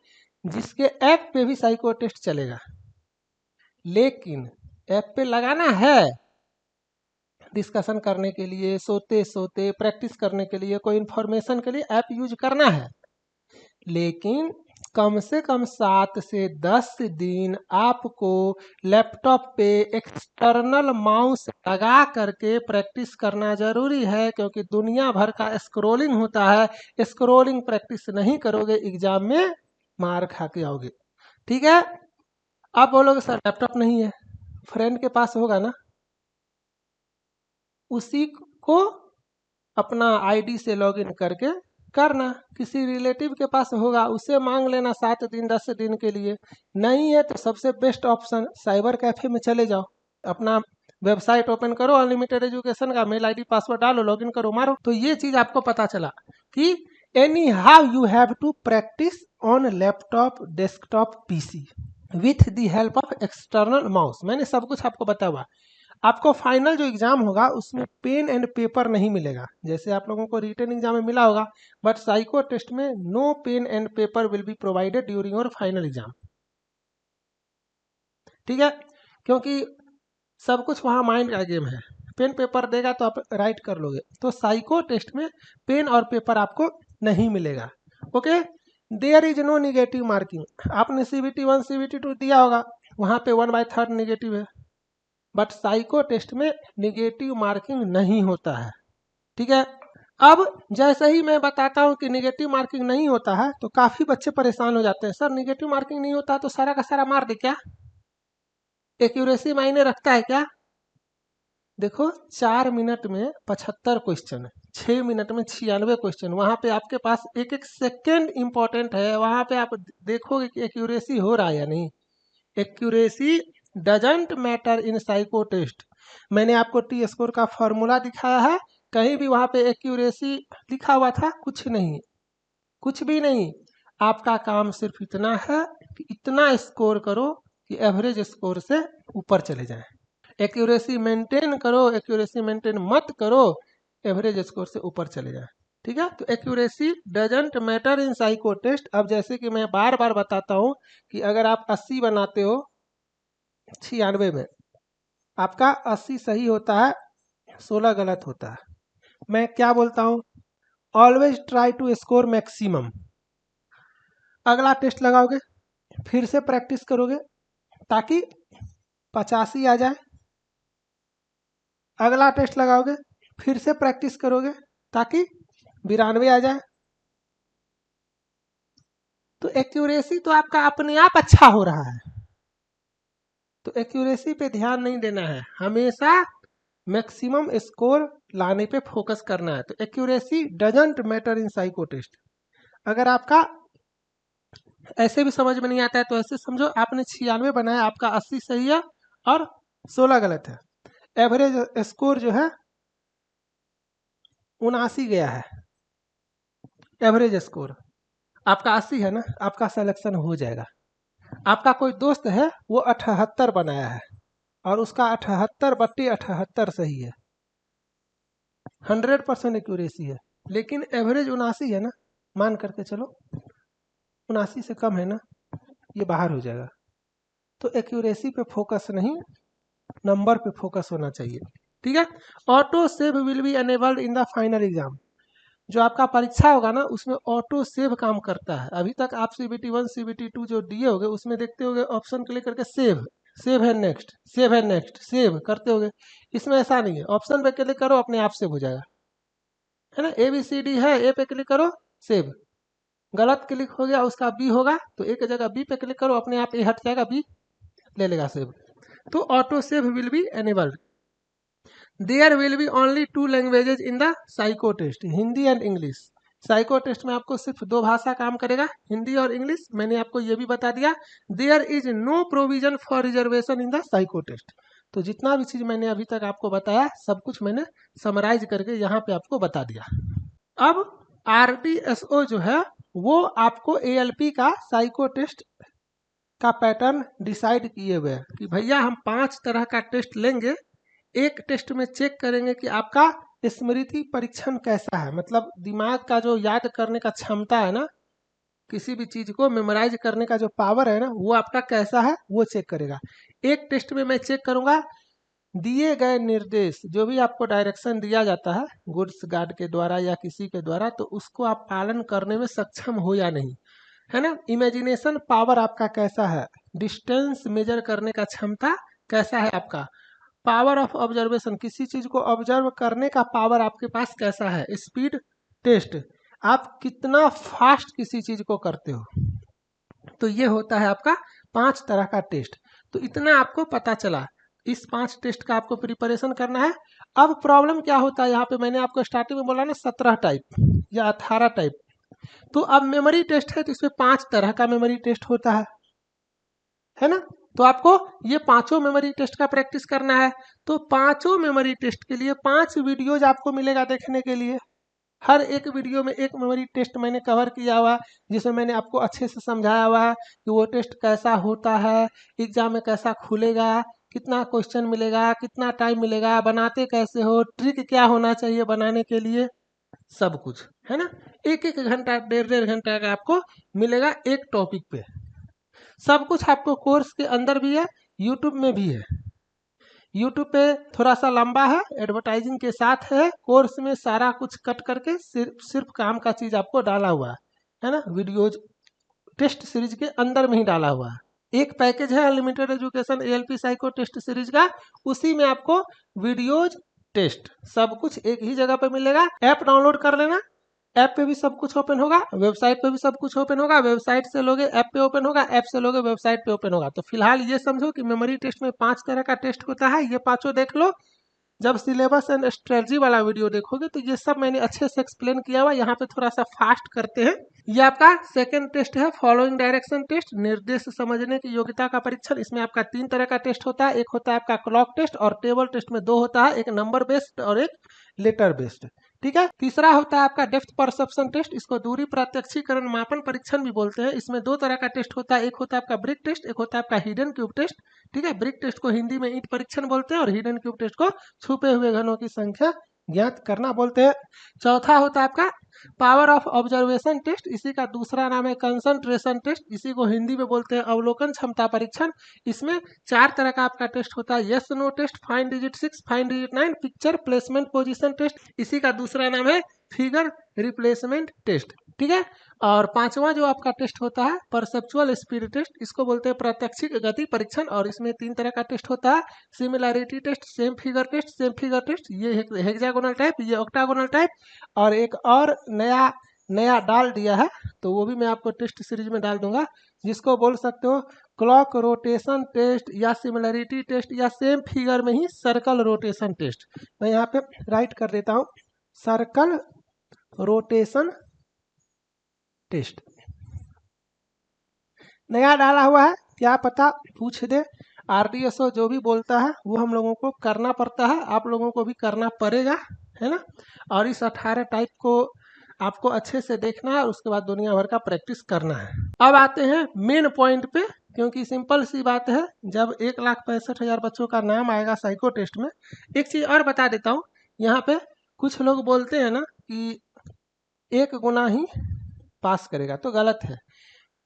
जिसके ऐप पे भी साइको टेस्ट चलेगा। लेकिन ऐप पे लगाना है डिस्कशन करने के लिए, सोते सोते प्रैक्टिस करने के लिए, कोई इन्फॉर्मेशन के लिए ऐप यूज करना है। लेकिन कम से कम 7 से 10 दिन आपको लैपटॉप पे एक्सटर्नल माउस लगा करके प्रैक्टिस करना जरूरी है, क्योंकि दुनिया भर का स्क्रोलिंग होता है। स्क्रोलिंग प्रैक्टिस नहीं करोगे एग्जाम में मार खा के आओगे। ठीक है। आप बोलोगे सर लैपटॉप नहीं है, फ्रेंड के पास होगा ना, उसी को अपना आईडी से लॉगिन करके करना। किसी रिलेटिव के पास होगा, उससे मांग लेना 7 दिन 10 दिन के लिए। नहीं है तो सबसे बेस्ट ऑप्शन साइबर कैफे में चले जाओ, अपना वेबसाइट ओपन करो, अनलिमिटेड एजुकेशन का मेल आईडी पासवर्ड डालो, लॉगिन करो, मारो। तो ये चीज आपको पता चला कि anyhow you have to practice on laptop desktop PC with the help of external mouse. मैंने सब कुछ आपको बताया हुआ। आपको फाइनल जो एग्जाम होगा उसमें पेन एंड पेपर नहीं मिलेगा, जैसे आप लोगों को रिटन एग्जाम में मिला होगा, बट साइको टेस्ट में no pen and paper will be provided during your final exam. ठीक है, क्योंकि सब कुछ वहाँ माइंड का गेम है। पेन पेपर देगा तो आप राइट कर लोगे, तो साइको टेस्ट में पेन और पेपर आपको नहीं मिलेगा। Okay, there is no negative marking. आपने CBT 1 CBT 2 दिया होगा, वहाँ पे 1/3 निगेटिव है, बट साइको टेस्ट में निगेटिव मार्किंग नहीं होता है। ठीक है। अब जैसे ही मैं बताता हूँ कि निगेटिव मार्किंग नहीं होता है, तो काफ़ी बच्चे परेशान हो जाते हैं, सर निगेटिव मार्किंग नहीं होता तो सारा का सारा मार दे क्या, एक्यूरेसी मायने रखता है क्या? देखो 4 मिनट में 75 क्वेश्चन है, 6 मिनट में 96 क्वेश्चन। वहाँ पे आपके पास एक एक सेकेंड इंपॉर्टेंट है, वहाँ पे आप देखोगे कि एक्यूरेसी हो रहा है या नहीं। Accuracy doesn't matter in psycho test. मैंने आपको टी स्कोर का फॉर्मूला दिखाया है, कहीं भी वहाँ पे एक्यूरेसी लिखा हुआ था? कुछ नहीं, कुछ भी नहीं। आपका काम सिर्फ इतना है कि इतना स्कोर करो कि एवरेज स्कोर से ऊपर चले जाएं। एक्यूरेसी मेंटेन करो, एक्यूरेसी मेंटेन मत करो, एवरेज स्कोर से ऊपर चले जाएं। ठीक है, तो accuracy doesn't matter in psycho test. अब जैसे कि मैं बार बार बताता हूँ कि अगर आप 80 बनाते हो 96 में, आपका 80 सही होता है, 16 गलत होता है। मैं क्या बोलता हूँ? Always try to score maximum. अगला टेस्ट लगाओगे, फिर से प्रैक्टिस करोगे ताकि 85 आ जाए। अगला टेस्ट लगाओगे, फिर से प्रैक्टिस करोगे ताकि 92 आ जाए। तो एक्यूरेसी तो आपका अपने आप अच्छा हो रहा है, तो एक्यूरेसी पे ध्यान नहीं देना है, हमेशा मैक्सिमम स्कोर लाने पे फोकस करना है। तो accuracy doesn't matter in psycho test. अगर आपका ऐसे भी समझ में नहीं आता है तो ऐसे समझो, आपने 96 बनाया, आपका 80 सही है और 16 गलत है। एवरेज स्कोर जो है 79 गया है, एवरेज स्कोर आपका 80 है ना, आपका सिलेक्शन हो जाएगा। आपका कोई दोस्त है वो 78 बनाया है और उसका 78/78 सही है, 100% एक्यूरेसी है, लेकिन एवरेज 79 है ना, मान करके चलो 79 से कम है ना, ये बाहर हो जाएगा। तो एक्यूरेसी पे फोकस नहीं, नंबर पे फोकस होना चाहिए। ठीक है। Auto save will be enabled in the final exam. जो आपका परीक्षा होगा ना, उसमें ऑटो सेव काम करता है। अभी तक आप CBT 1 CBT 2 जो दिए होगे उसमें देखते होगे ऑप्शन क्लिक करके सेव, सेव है नेक्स्ट, सेव है नेक्स्ट, सेव करते होगे। इसमें ऐसा नहीं है, ऑप्शन पे क्लिक करो अपने आप सेव हो जाएगा, है ना। ABCD है, ए पे क्लिक करो सेव, गलत क्लिक हो गया उसका बी होगा तो एक जगह बी पे क्लिक करो, अपने आप ए हट जाएगा, बी ले लेगा सेव। तो auto save will be enabled. There will be only 2 languages in the psycho test, Hindi and English. Psycho test में आपको सिर्फ 2 भाषा काम करेगा, हिंदी और इंग्लिश। मैंने आपको ये भी बता दिया, there is no provision for reservation in the psycho test. तो जितना भी चीज़ मैंने अभी तक आपको बताया सब कुछ मैंने समराइज करके यहाँ पे आपको बता दिया। अब RDSO जो है वो आपको ALP का साइको टेस्ट का पैटर्न डिसाइड किए हुए हैं कि भैया हम 5 तरह का टेस्ट लेंगे। एक टेस्ट में चेक करेंगे कि आपका स्मृति परीक्षण कैसा है, मतलब दिमाग का जो याद करने का क्षमता है ना, किसी भी चीज को मेमोराइज करने का जो पावर है ना, वो आपका कैसा है वो चेक करेगा। एक टेस्ट में मैं चेक करूंगा दिए गए निर्देश, जो भी आपको डायरेक्शन दिया जाता है गुड्स गार्ड के द्वारा या किसी के द्वारा, तो उसको आप पालन करने में सक्षम हो या नहीं, है ना। इमेजिनेशन पावर आपका कैसा है, डिस्टेंस मेजर करने का क्षमता कैसा है आपका, पावर ऑफ ऑब्जर्वेशन, किसी चीज को ऑब्जर्व करने का पावर आपके पास कैसा है, स्पीड टेस्ट, आप कितना फास्ट किसी चीज को करते हो। तो ये होता है आपका 5 तरह का टेस्ट। तो इतना आपको पता चला, इस 5 टेस्ट का आपको प्रिपरेशन करना है। अब प्रॉब्लम क्या होता है, यहाँ पे मैंने आपको स्टार्टिंग में बोला ना 17 टाइप या 18 टाइप। तो अब मेमोरी टेस्ट है तो इसमें 5 तरह का मेमोरी टेस्ट होता है ना। तो आपको ये 5 मेमोरी टेस्ट का प्रैक्टिस करना है। तो 5 मेमोरी टेस्ट के लिए 5 वीडियोज आपको मिलेगा देखने के लिए। हर एक वीडियो में एक मेमोरी टेस्ट मैंने कवर किया हुआ, जिसमें मैंने आपको अच्छे से समझाया हुआ है कि वो टेस्ट कैसा होता है, एग्जाम में कैसा खुलेगा, कितना क्वेश्चन मिलेगा, कितना टाइम मिलेगा, बनाते कैसे हो, ट्रिक क्या होना चाहिए बनाने के लिए, सब कुछ है ना। एक एक घंटा 1.5 घंटा का आपको मिलेगा एक टॉपिक पे। सब कुछ आपको कोर्स के अंदर भी है, यूट्यूब में भी है। यूट्यूब पे थोड़ा सा लंबा है, एडवर्टाइजिंग के साथ है, कोर्स में सारा कुछ कट करके सिर्फ काम का चीज आपको डाला हुआ है ना, वीडियोज टेस्ट सीरीज के अंदर में ही डाला हुआ है। एक पैकेज है unlimited education ALP psycho test series का, उसी में आपको वीडियोज टेस्ट सब कुछ एक ही जगह पे मिलेगा। ऐप डाउनलोड कर लेना, ऐप पे भी सब कुछ ओपन होगा, वेबसाइट पे भी सब कुछ ओपन होगा, वेबसाइट से लोगे ऐप पे ओपन होगा, ऐप से लोगे वेबसाइट पे ओपन होगा। तो फिलहाल ये समझो कि मेमोरी टेस्ट में 5 तरह का टेस्ट होता है, ये 5 देख लो। जब सिलेबस एंड स्ट्रेटजी वाला वीडियो देखोगे तो ये सब मैंने अच्छे से एक्सप्लेन किया हुआ, यहाँ पे थोड़ा सा फास्ट करते हैं। ये आपका सेकंड टेस्ट है, फॉलोइंग डायरेक्शन टेस्ट, निर्देश समझने की योग्यता का परीक्षण। इसमें आपका 3 तरह का टेस्ट होता है, एक होता है आपका क्लॉक टेस्ट और टेबल टेस्ट में 2 होता है, एक नंबर बेस्ड और एक लेटर बेस्ड, ठीक है। तीसरा होता है आपका डेप्थ परसेप्शन टेस्ट, इसको दूरी प्रत्यक्षीकरण मापन परीक्षण भी बोलते हैं। इसमें 2 तरह का टेस्ट होता है, एक होता है आपका ब्रिक टेस्ट, एक होता है आपका हिडन क्यूब टेस्ट, ठीक है। ब्रिक टेस्ट को हिंदी में ईंट परीक्षण बोलते हैं और हिडन क्यूब टेस्ट को छुपे हुए घनों की संख्या ज्ञात करना बोलते हैं। चौथा होता है आपका पावर ऑफ ऑब्जर्वेशन टेस्ट, इसी का दूसरा नाम है कंसंट्रेशन टेस्ट, इसी को हिंदी में बोलते हैं अवलोकन क्षमता परीक्षण। इसमें 4 तरह का आपका टेस्ट होता है, yes no test, find digit 6, find digit 9, picture placement position test, इसी का दूसरा नाम है फिगर रिप्लेसमेंट टेस्ट, ठीक है। और 5वां जो आपका टेस्ट होता है परसेप्चुअल स्पीड टेस्ट, इसको बोलते हैं प्रात्यक्षिक गति परीक्षण, और इसमें 3 तरह का टेस्ट होता है, similarity test, same figure test, same figure test, ये हेक्सागोनल टाइप, ये ऑक्टागोनल टाइप, और एक और नया नया डाल दिया है तो वो भी मैं आपको टेस्ट सीरीज में डाल दूंगा, जिसको बोल सकते हो क्लॉक रोटेशन टेस्ट या सिमिलैरिटी टेस्ट या सेम फिगर में ही सर्कल रोटेशन टेस्ट। मैं यहाँ पे राइट कर देता हूँ, सर्कल रोटेशन टेस्ट नया डाला हुआ है, क्या पता पूछ दे। RDSO जो भी बोलता है वो हम लोगों को करना पड़ता है, आप लोगों को भी करना पड़ेगा, है ना। और इस 18 टाइप को आपको अच्छे से देखना है और उसके बाद दुनिया भर का प्रैक्टिस करना है। अब आते हैं मेन पॉइंट पे, क्योंकि सिंपल सी बात है, जब 1,65,000 बच्चों का नाम आएगा साइको टेस्ट में। एक चीज़ और बता देता हूँ, यहाँ पे कुछ लोग बोलते हैं ना कि 1 गुना ही पास करेगा, तो गलत है।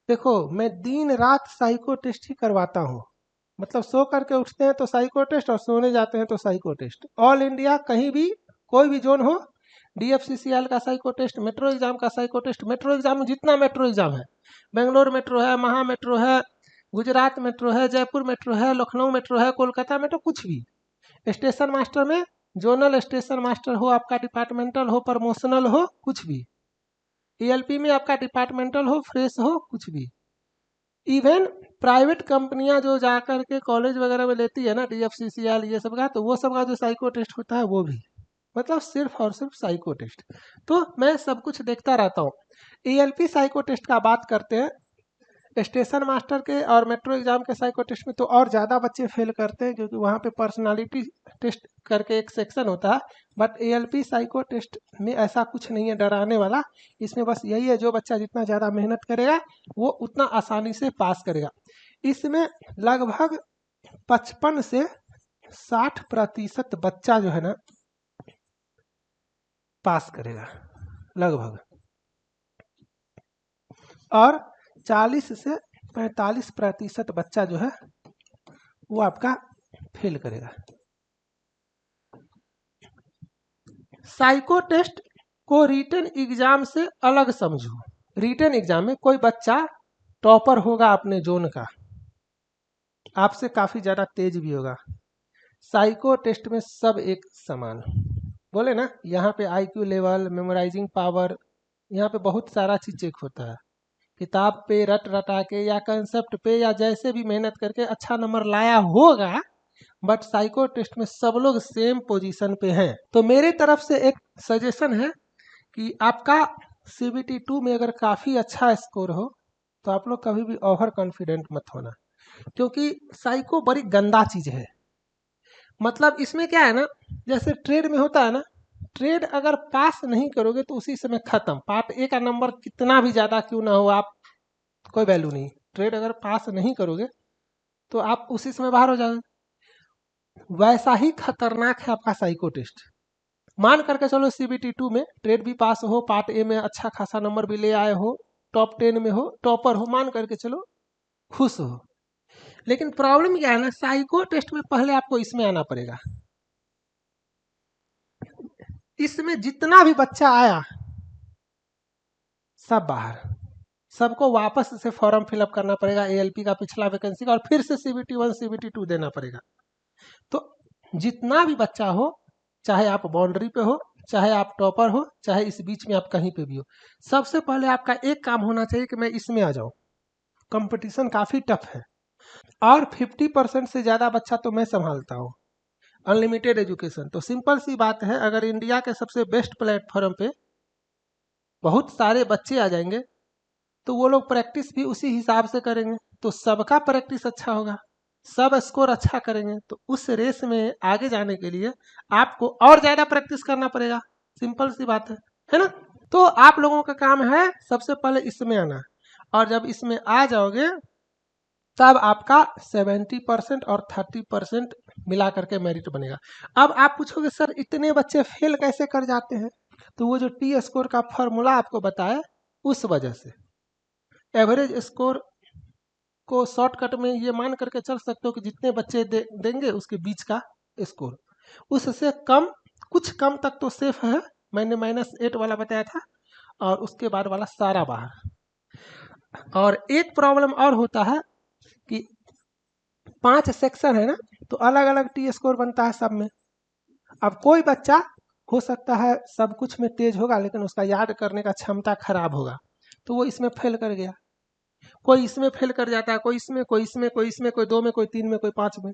देखो मैं दिन रात साइको टेस्ट ही करवाता हूँ, मतलब सो करके उठते हैं तो साइको टेस्ट और सोने जाते हैं तो साइको टेस्ट। ऑल इंडिया कहीं भी कोई भी जोन हो, DFCCL का साइको टेस्ट, मेट्रो एग्जाम का साइको टेस्ट, मेट्रो एग्जाम जितना मेट्रो एग्जाम है, बेंगलोर मेट्रो है, महा मेट्रो है, गुजरात मेट्रो है, जयपुर मेट्रो है, लखनऊ मेट्रो है, कोलकाता मेट्रो, कुछ भी स्टेशन मास्टर में, जोनल स्टेशन मास्टर हो, आपका डिपार्टमेंटल हो, प्रमोशनल हो, कुछ भी ALP में आपका डिपार्टमेंटल हो, फ्रेश हो, कुछ भी, इवन प्राइवेट कंपनियां जो जाकर के कॉलेज वगैरह में लेती है ना DFCCL ये सब का, तो वो सब का जो साइको टेस्ट होता है वो भी मतलब सिर्फ और सिर्फ साइको टेस्ट। तो मैं सब कुछ देखता रहता हूँ। एएलपी साइको टेस्ट का बात करते हैं, स्टेशन मास्टर के और मेट्रो एग्जाम के साइको टेस्ट में तो और ज़्यादा बच्चे फेल करते हैं, क्योंकि वहाँ पे पर्सनालिटी टेस्ट करके एक सेक्शन होता है। बट एएलपी साइको टेस्ट में ऐसा कुछ नहीं है डराने वाला। इसमें बस यही है, जो बच्चा जितना ज़्यादा मेहनत करेगा वो उतना आसानी से पास करेगा। इसमें लगभग 55 से 60% बच्चा जो है ना पास करेगा लगभग, और 40 से 45% बच्चा जो है वो आपका फेल करेगा। साइको टेस्ट को रिटन एग्जाम से अलग समझो। रिटन एग्जाम में कोई बच्चा टॉपर होगा अपने जोन का, आपसे काफी ज्यादा तेज भी होगा। साइको टेस्ट में सब एक समान, बोले ना, यहाँ पे आईक्यू लेवल, मेमोराइजिंग पावर, यहाँ पे बहुत सारा चीज चेक होता है। किताब पे रट रटा के या कंसेप्ट पे या जैसे भी मेहनत करके अच्छा नंबर लाया होगा, बट साइको टेस्ट में सब लोग सेम पोजीशन पे हैं। तो मेरे तरफ से एक सजेशन है कि आपका सीबीटी 2 में अगर काफ़ी अच्छा स्कोर हो तो आप लोग कभी भी ओवर कॉन्फिडेंट मत होना, क्योंकि साइको बड़ी गंदा चीज़ है। मतलब इसमें क्या है ना, जैसे ट्रेड में होता है ना, ट्रेड अगर पास नहीं करोगे तो उसी समय खत्म। पार्ट ए का नंबर कितना भी ज़्यादा क्यों ना हो, आप कोई वैल्यू नहीं। ट्रेड अगर पास नहीं करोगे तो आप उसी समय बाहर हो जाओगे। वैसा ही खतरनाक है आपका साइको टेस्ट। मान करके चलो सीबीटी 2 में ट्रेड भी पास हो, पार्ट ए में अच्छा खासा नंबर भी ले आए हो, टॉप 10 में हो, टॉपर हो, मान करके चलो, खुश हो। लेकिन प्रॉब्लम क्या है ना, साइको टेस्ट में पहले आपको इसमें आना पड़ेगा। इसमें जितना भी बच्चा आया सब बाहर, सबको वापस से फॉर्म फिलअप करना पड़ेगा एएलपी का पिछला वैकेंसी का, और फिर से सीबीटी 1 सीबीटी 2 देना पड़ेगा। तो जितना भी बच्चा हो, चाहे आप बाउंड्री पे हो, चाहे आप टॉपर हो, चाहे इस बीच में आप कहीं पे भी हो, सबसे पहले आपका एक काम होना चाहिए कि मैं इसमें आ जाऊं। कंपटीशन काफ़ी टफ है, और 50% से ज़्यादा बच्चा तो मैं संभालता हूँ। अनलिमिटेड एजुकेशन तो सिंपल सी बात है, अगर इंडिया के सबसे बेस्ट प्लेटफॉर्म पे बहुत सारे बच्चे आ जाएंगे तो वो लोग प्रैक्टिस भी उसी हिसाब से करेंगे, तो सबका प्रैक्टिस अच्छा होगा, सब स्कोर अच्छा करेंगे। तो उस रेस में आगे जाने के लिए आपको और ज़्यादा प्रैक्टिस करना पड़ेगा। सिंपल सी बात है ना। तो आप लोगों का काम है सबसे पहले इसमें आना, और जब इसमें आ जाओगे तब आपका 70% और 30% मिला करके मेरिट बनेगा। अब आप पूछोगे सर इतने बच्चे फेल कैसे कर जाते हैं, तो वो जो टी स्कोर का फॉर्मूला आपको बताया उस वजह से। एवरेज स्कोर को शॉर्टकट में ये मान करके चल सकते हो कि जितने बच्चे देंगे उसके बीच का स्कोर, उससे कम, कुछ कम तक तो सेफ है, मैंने -8 वाला बताया था, और उसके बाद वाला सारा बाहर। और एक प्रॉब्लम और होता है कि 5 सेक्शन है ना, तो अलग अलग टी स्कोर बनता है सब में। अब कोई बच्चा हो सकता है सब कुछ में तेज होगा, लेकिन उसका याद करने का क्षमता खराब होगा, तो वो इसमें फेल कर गया। कोई इसमें फेल कर जाता है, कोई इसमें, कोई इसमें, कोई इसमें, कोई 2 में, कोई 3 में, कोई 5 में।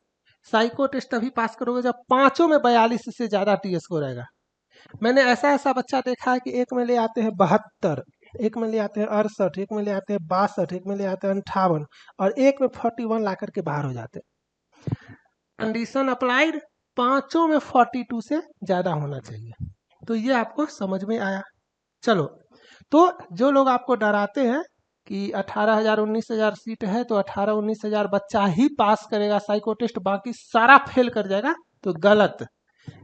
साइको टेस्ट तभी पास करोगे जब पांचों में 42 से ज्यादा टी स्कोर आएगा। मैंने ऐसा ऐसा बच्चा देखा है कि एक में ले आते हैं 72, एक में ले आते हैं 68, एक में ले आते हैं 62, एक में ले आते हैं 58, और एक में 41 ला करके बाहर हो जाते हैं। कंडीशन अप्लाइड, पांचों में 42 से ज्यादा होना चाहिए। तो ये आपको समझ में आया। चलो, तो जो लोग आपको डराते हैं कि 18,000 19,000 सीट है तो 18-19,000 बच्चा ही पास करेगा साइको टेस्ट, बाकी सारा फेल कर जाएगा, तो गलत।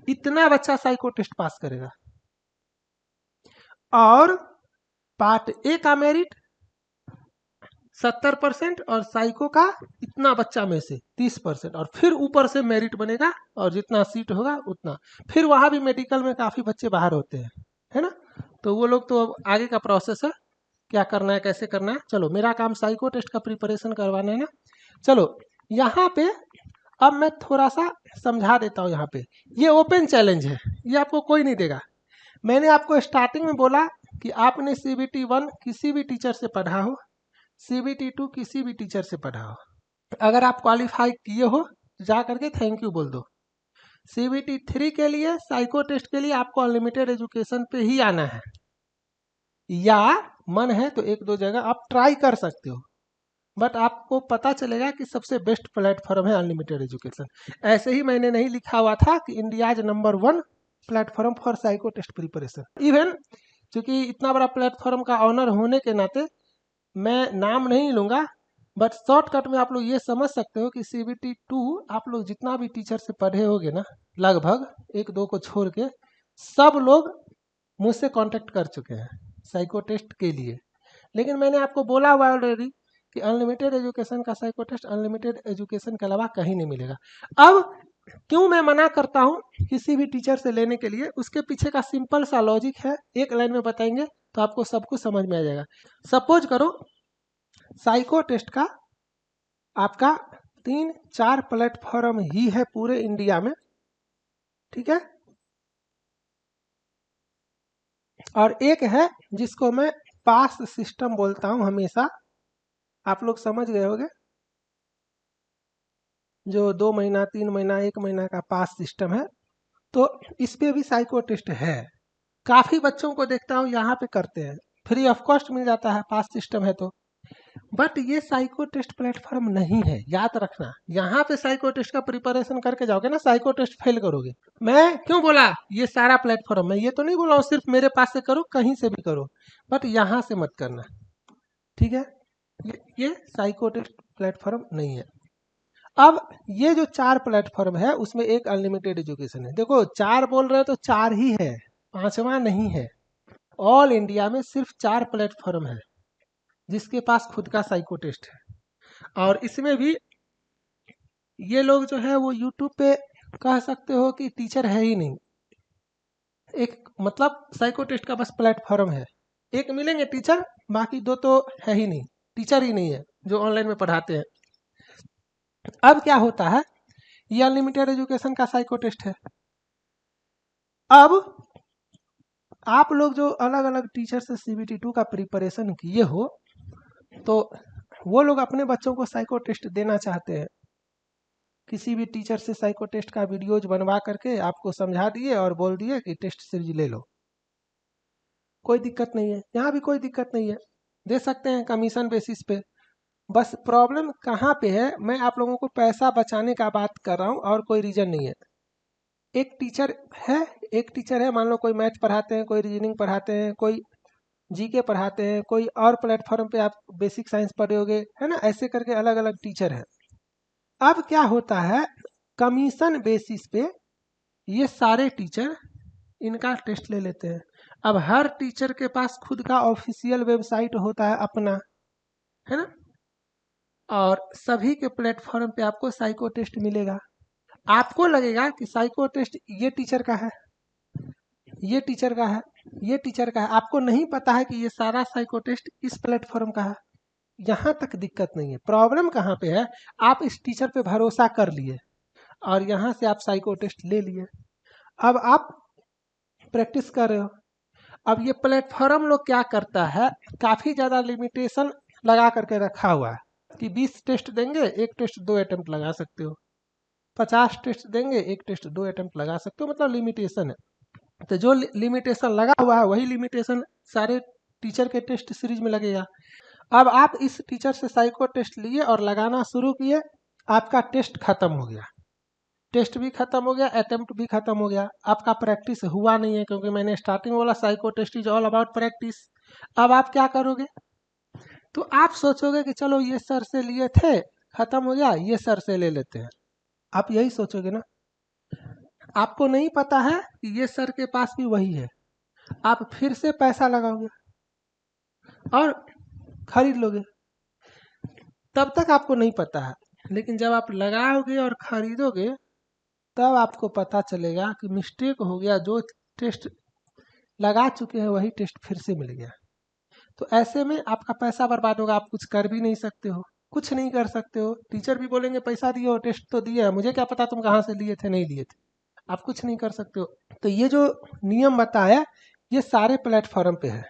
इतना बच्चा साइको टेस्ट पास करेगा। और पार्ट ए का मेरिट 70% और साइको का इतना बच्चा में से 30%, और फिर ऊपर से मेरिट बनेगा, और जितना सीट होगा उतना। फिर वहां भी मेडिकल में काफी बच्चे बाहर होते हैं, है ना। तो वो लोग तो अब आगे का प्रोसेस है, क्या करना है कैसे करना है। चलो, मेरा काम साइको टेस्ट का प्रिपरेशन करवाना है ना। चलो, यहाँ पे अब मैं थोड़ा सा समझा देता हूँ। यहाँ पे ये ओपन चैलेंज है, ये आपको कोई नहीं देगा। मैंने आपको स्टार्टिंग में बोला कि आपने सीबीटी 1 किसी भी टीचर से पढ़ा हो, सीबीटी 2 किसी भी टीचर से पढ़ा हो, अगर आप क्वालिफाई किए हो जा करके थैंक यू बोल दो। CBT 3 के लिए साइको टेस्ट के लिए आपको अनलिमिटेड एजुकेशन पे ही आना है, या मन है तो एक दो जगह आप ट्राई कर सकते हो, बट आपको पता चलेगा कि सबसे बेस्ट प्लेटफॉर्म है अनलिमिटेड एजुकेशन। ऐसे ही मैंने नहीं लिखा हुआ था कि India's number 1 platform for psycho test preparation. Even चूंकि इतना बड़ा प्लेटफॉर्म का ऑनर होने के नाते मैं नाम नहीं लूँगा, बट शॉर्टकट में आप लोग ये समझ सकते हो कि CBT 2 आप लोग जितना भी टीचर से पढ़े होगे ना, लगभग एक दो को छोड़ के सब लोग मुझसे कांटेक्ट कर चुके हैं साइको टेस्ट के लिए। लेकिन मैंने आपको बोला हुआ ऑलरेडी कि अनलिमिटेड एजुकेशन का साइको टेस्ट अनलिमिटेड एजुकेशन के अलावा कहीं नहीं मिलेगा। अब क्यों मैं मना करता हूँ किसी भी टीचर से लेने के लिए, उसके पीछे का सिंपल सा लॉजिक है, एक लाइन में बताएंगे तो आपको सब कुछ समझ में आ जाएगा। सपोज करो साइको टेस्ट का आपका 3-4 प्लेटफॉर्म ही है पूरे इंडिया में, ठीक है, और एक है जिसको मैं पास सिस्टम बोलता हूं हमेशा, आप लोग समझ गए होंगे, जो 2 महीना 3 महीना 1 महीना का पास सिस्टम है। तो इस पे भी साइको टेस्ट है, काफी बच्चों को देखता हूँ यहाँ पे करते हैं, फ्री ऑफ कॉस्ट मिल जाता है, पास सिस्टम है तो। बट ये साइको टेस्ट प्लेटफॉर्म नहीं है, याद रखना। यहाँ पे साइको टेस्ट का प्रिपरेशन करके जाओगे ना, साइको टेस्ट फेल करोगे। मैं क्यों बोला ये सारा प्लेटफॉर्म, मैं ये तो नहीं बोला हूँ सिर्फ मेरे पास से करो, कहीं से भी करो, बट यहाँ से मत करना, ठीक है। ये साइको टेस्ट प्लेटफॉर्म नहीं है। अब ये जो 4 प्लेटफॉर्म है उसमें एक अनलिमिटेड एजुकेशन है। देखो 4 बोल रहे हो तो 4 ही है, 5वां नहीं है। ऑल इंडिया में सिर्फ 4 प्लेटफॉर्म है जिसके पास खुद का साइको टेस्ट है, और इसमें भी ये लोग जो है वो यूट्यूब पे कह सकते हो कि टीचर है ही नहीं, एक मतलब साइको टेस्ट का बस प्लेटफॉर्म है, एक मिलेंगे टीचर, बाकी दो तो है ही नहीं, टीचर ही नहीं है जो ऑनलाइन में पढ़ाते हैं। अब क्या होता है, ये अनलिमिटेड एजुकेशन का साइको टेस्ट है। अब आप लोग जो अलग अलग टीचर से CBT 2 का प्रिपरेशन किए हो, तो वो लोग अपने बच्चों को साइको टेस्ट देना चाहते हैं, किसी भी टीचर से साइको टेस्ट का वीडियोज बनवा करके आपको समझा दिए और बोल दिए कि टेस्ट सीरीज ले लो, कोई दिक्कत नहीं है, यहाँ भी कोई दिक्कत नहीं है, दे सकते हैं कमीशन बेसिस पे। बस प्रॉब्लम कहाँ पे है, मैं आप लोगों को पैसा बचाने का बात कर रहा हूँ और कोई रीजन नहीं है। एक टीचर है, एक टीचर है, मान लो कोई मैथ पढ़ाते हैं, कोई रीजनिंग पढ़ाते हैं, कोई GK पढ़ाते हैं, कोई और प्लेटफॉर्म पे आप बेसिक साइंस पढ़े होगे, है ना, ऐसे करके अलग अलग टीचर हैं। अब क्या होता है, कमीशन बेसिस पे ये सारे टीचर इनका टेस्ट ले लेते हैं। अब हर टीचर के पास खुद का ऑफिशियल वेबसाइट होता है अपना, है ना, और सभी के प्लेटफॉर्म पे आपको साइको टेस्ट मिलेगा। आपको लगेगा कि साइको टेस्ट ये टीचर का है, ये टीचर का है, ये टीचर का है, आपको नहीं पता है कि ये सारा साइको टेस्ट इस प्लेटफॉर्म का है। यहाँ तक दिक्कत नहीं है, प्रॉब्लम कहाँ पे है, आप इस टीचर पे भरोसा कर लिए और यहाँ से आप साइको टेस्ट ले लिए, अब आप प्रैक्टिस कर रहे हो। अब ये प्लेटफॉर्म लोग क्या करता है, काफ़ी ज़्यादा लिमिटेशन लगा करके रखा हुआ है कि 20 टेस्ट देंगे, एक टेस्ट 2 अटेम्प्ट लगा सकते हो, 50 टेस्ट देंगे, एक टेस्ट 2 अटेम्प्ट लगा सकते हो, मतलब लिमिटेशन है। तो जो लिमिटेशन लगा हुआ है वही लिमिटेशन सारे टीचर के टेस्ट सीरीज में लगेगा। अब आप इस टीचर से साइको टेस्ट लिए और लगाना शुरू किए, आपका टेस्ट खत्म हो गया, टेस्ट भी खत्म हो गया, अटेम्प्ट भी खत्म हो गया, आपका प्रैक्टिस हुआ नहीं है, क्योंकि मैंने स्टार्टिंग वाला psycho test is all about practice. अब आप क्या करोगे, तो आप सोचोगे कि चलो ये सर से लिए थे, खत्म हो गया, ये सर से ले लेते हैं, आप यही सोचोगे ना। आपको नहीं पता है कि ये सर के पास भी वही है, आप फिर से पैसा लगाओगे और खरीद लोगे, तब तक आपको नहीं पता है, लेकिन जब आप लगाओगे और खरीदोगे तब आपको पता चलेगा कि मिस्टेक हो गया, जो टेस्ट लगा चुके हैं वही टेस्ट फिर से मिल गया। तो ऐसे में आपका पैसा बर्बाद होगा, आप कुछ कर भी नहीं सकते हो, कुछ नहीं कर सकते हो, टीचर भी बोलेंगे पैसा दिए हो, टेस्ट तो दिया है, मुझे क्या पता तुम कहाँ से लिए थे नहीं लिए थे, आप कुछ नहीं कर सकते हो। तो ये जो नियम बताया ये सारे प्लेटफॉर्म पे है,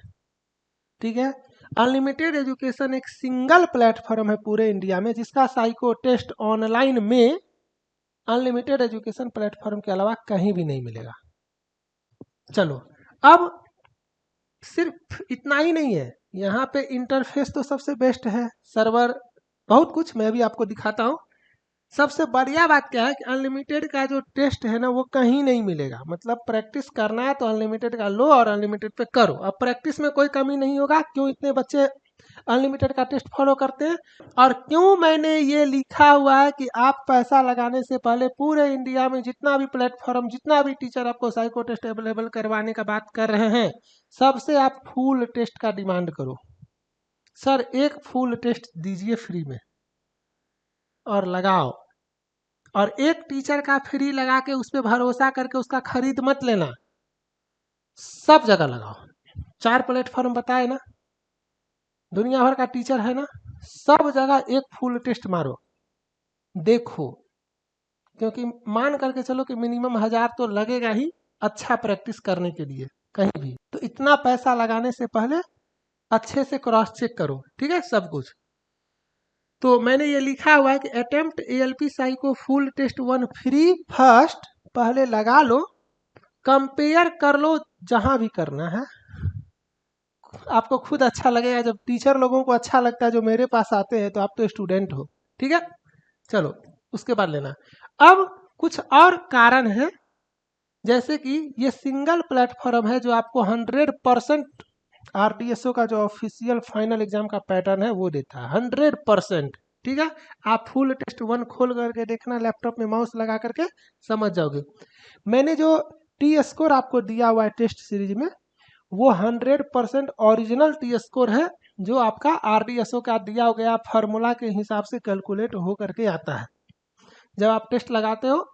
ठीक है। अनलिमिटेड एजुकेशन एक सिंगल प्लेटफॉर्म है पूरे इंडिया में जिसका साइको टेस्ट ऑनलाइन में अनलिमिटेड एजुकेशन प्लेटफॉर्म के अलावा कहीं भी नहीं मिलेगा। चलो, अब सिर्फ इतना ही नहीं है, यहाँ पे इंटरफेस तो सबसे बेस्ट है, सर्वर बहुत कुछ मैं भी आपको दिखाता हूँ। सबसे बढ़िया बात क्या है कि अनलिमिटेड का जो टेस्ट है ना वो कहीं नहीं मिलेगा। मतलब प्रैक्टिस करना है तो अनलिमिटेड का लो और अनलिमिटेड पे करो। अब प्रैक्टिस में कोई कमी नहीं होगा। क्यों इतने बच्चे अनलिमिटेड का टेस्ट फॉलो करते हैं और क्यों मैंने ये लिखा हुआ है कि आप पैसा लगाने से पहले पूरे इंडिया में जितना भी प्लेटफॉर्म, जितना भी टीचर आपको साइको टेस्ट अवेलेबल करवाने का बात कर रहे हैं, सबसे आप फुल टेस्ट का डिमांड करो। सर एक फुल टेस्ट दीजिए फ्री में और लगाओ, और एक टीचर का फ्री लगा के उस पर भरोसा करके उसका खरीद मत लेना, सब जगह लगाओ। 4 प्लेटफॉर्म बताए ना, दुनिया भर का टीचर है ना, सब जगह एक फुल टेस्ट मारो, देखो। क्योंकि मान करके चलो कि मिनिमम 1000 तो लगेगा ही अच्छा प्रैक्टिस करने के लिए कहीं भी। तो इतना पैसा लगाने से पहले अच्छे से क्रॉस चेक करो, ठीक है, सब कुछ। तो मैंने ये लिखा हुआ है कि attempt ALP psycho full test 1 free first, पहले लगा लो, कंपेयर कर लो जहां भी करना है, आपको खुद अच्छा लगेगा। जब टीचर लोगों को अच्छा लगता है जो मेरे पास आते हैं, तो आप तो स्टूडेंट हो, ठीक है। चलो उसके बाद लेना। अब कुछ और कारण है, जैसे कि ये सिंगल प्लेटफॉर्म है जो आपको 100% RDSO का जो ऑफिशियल फाइनल एग्जाम का पैटर्न है वो देता है 100%, ठीक है। आप फुल टेस्ट 1 खोल करके देखना, लैपटॉप में माउस लगा करके समझ जाओगे। मैंने जो टी स्कोर आपको दिया हुआ है टेस्ट सीरीज में, वो 100% ओरिजिनल टी स्कोर है, जो आपका RDSO का दिया गया फार्मूला के हिसाब से कैलकुलेट हो करके आता है। जब आप टेस्ट लगाते हो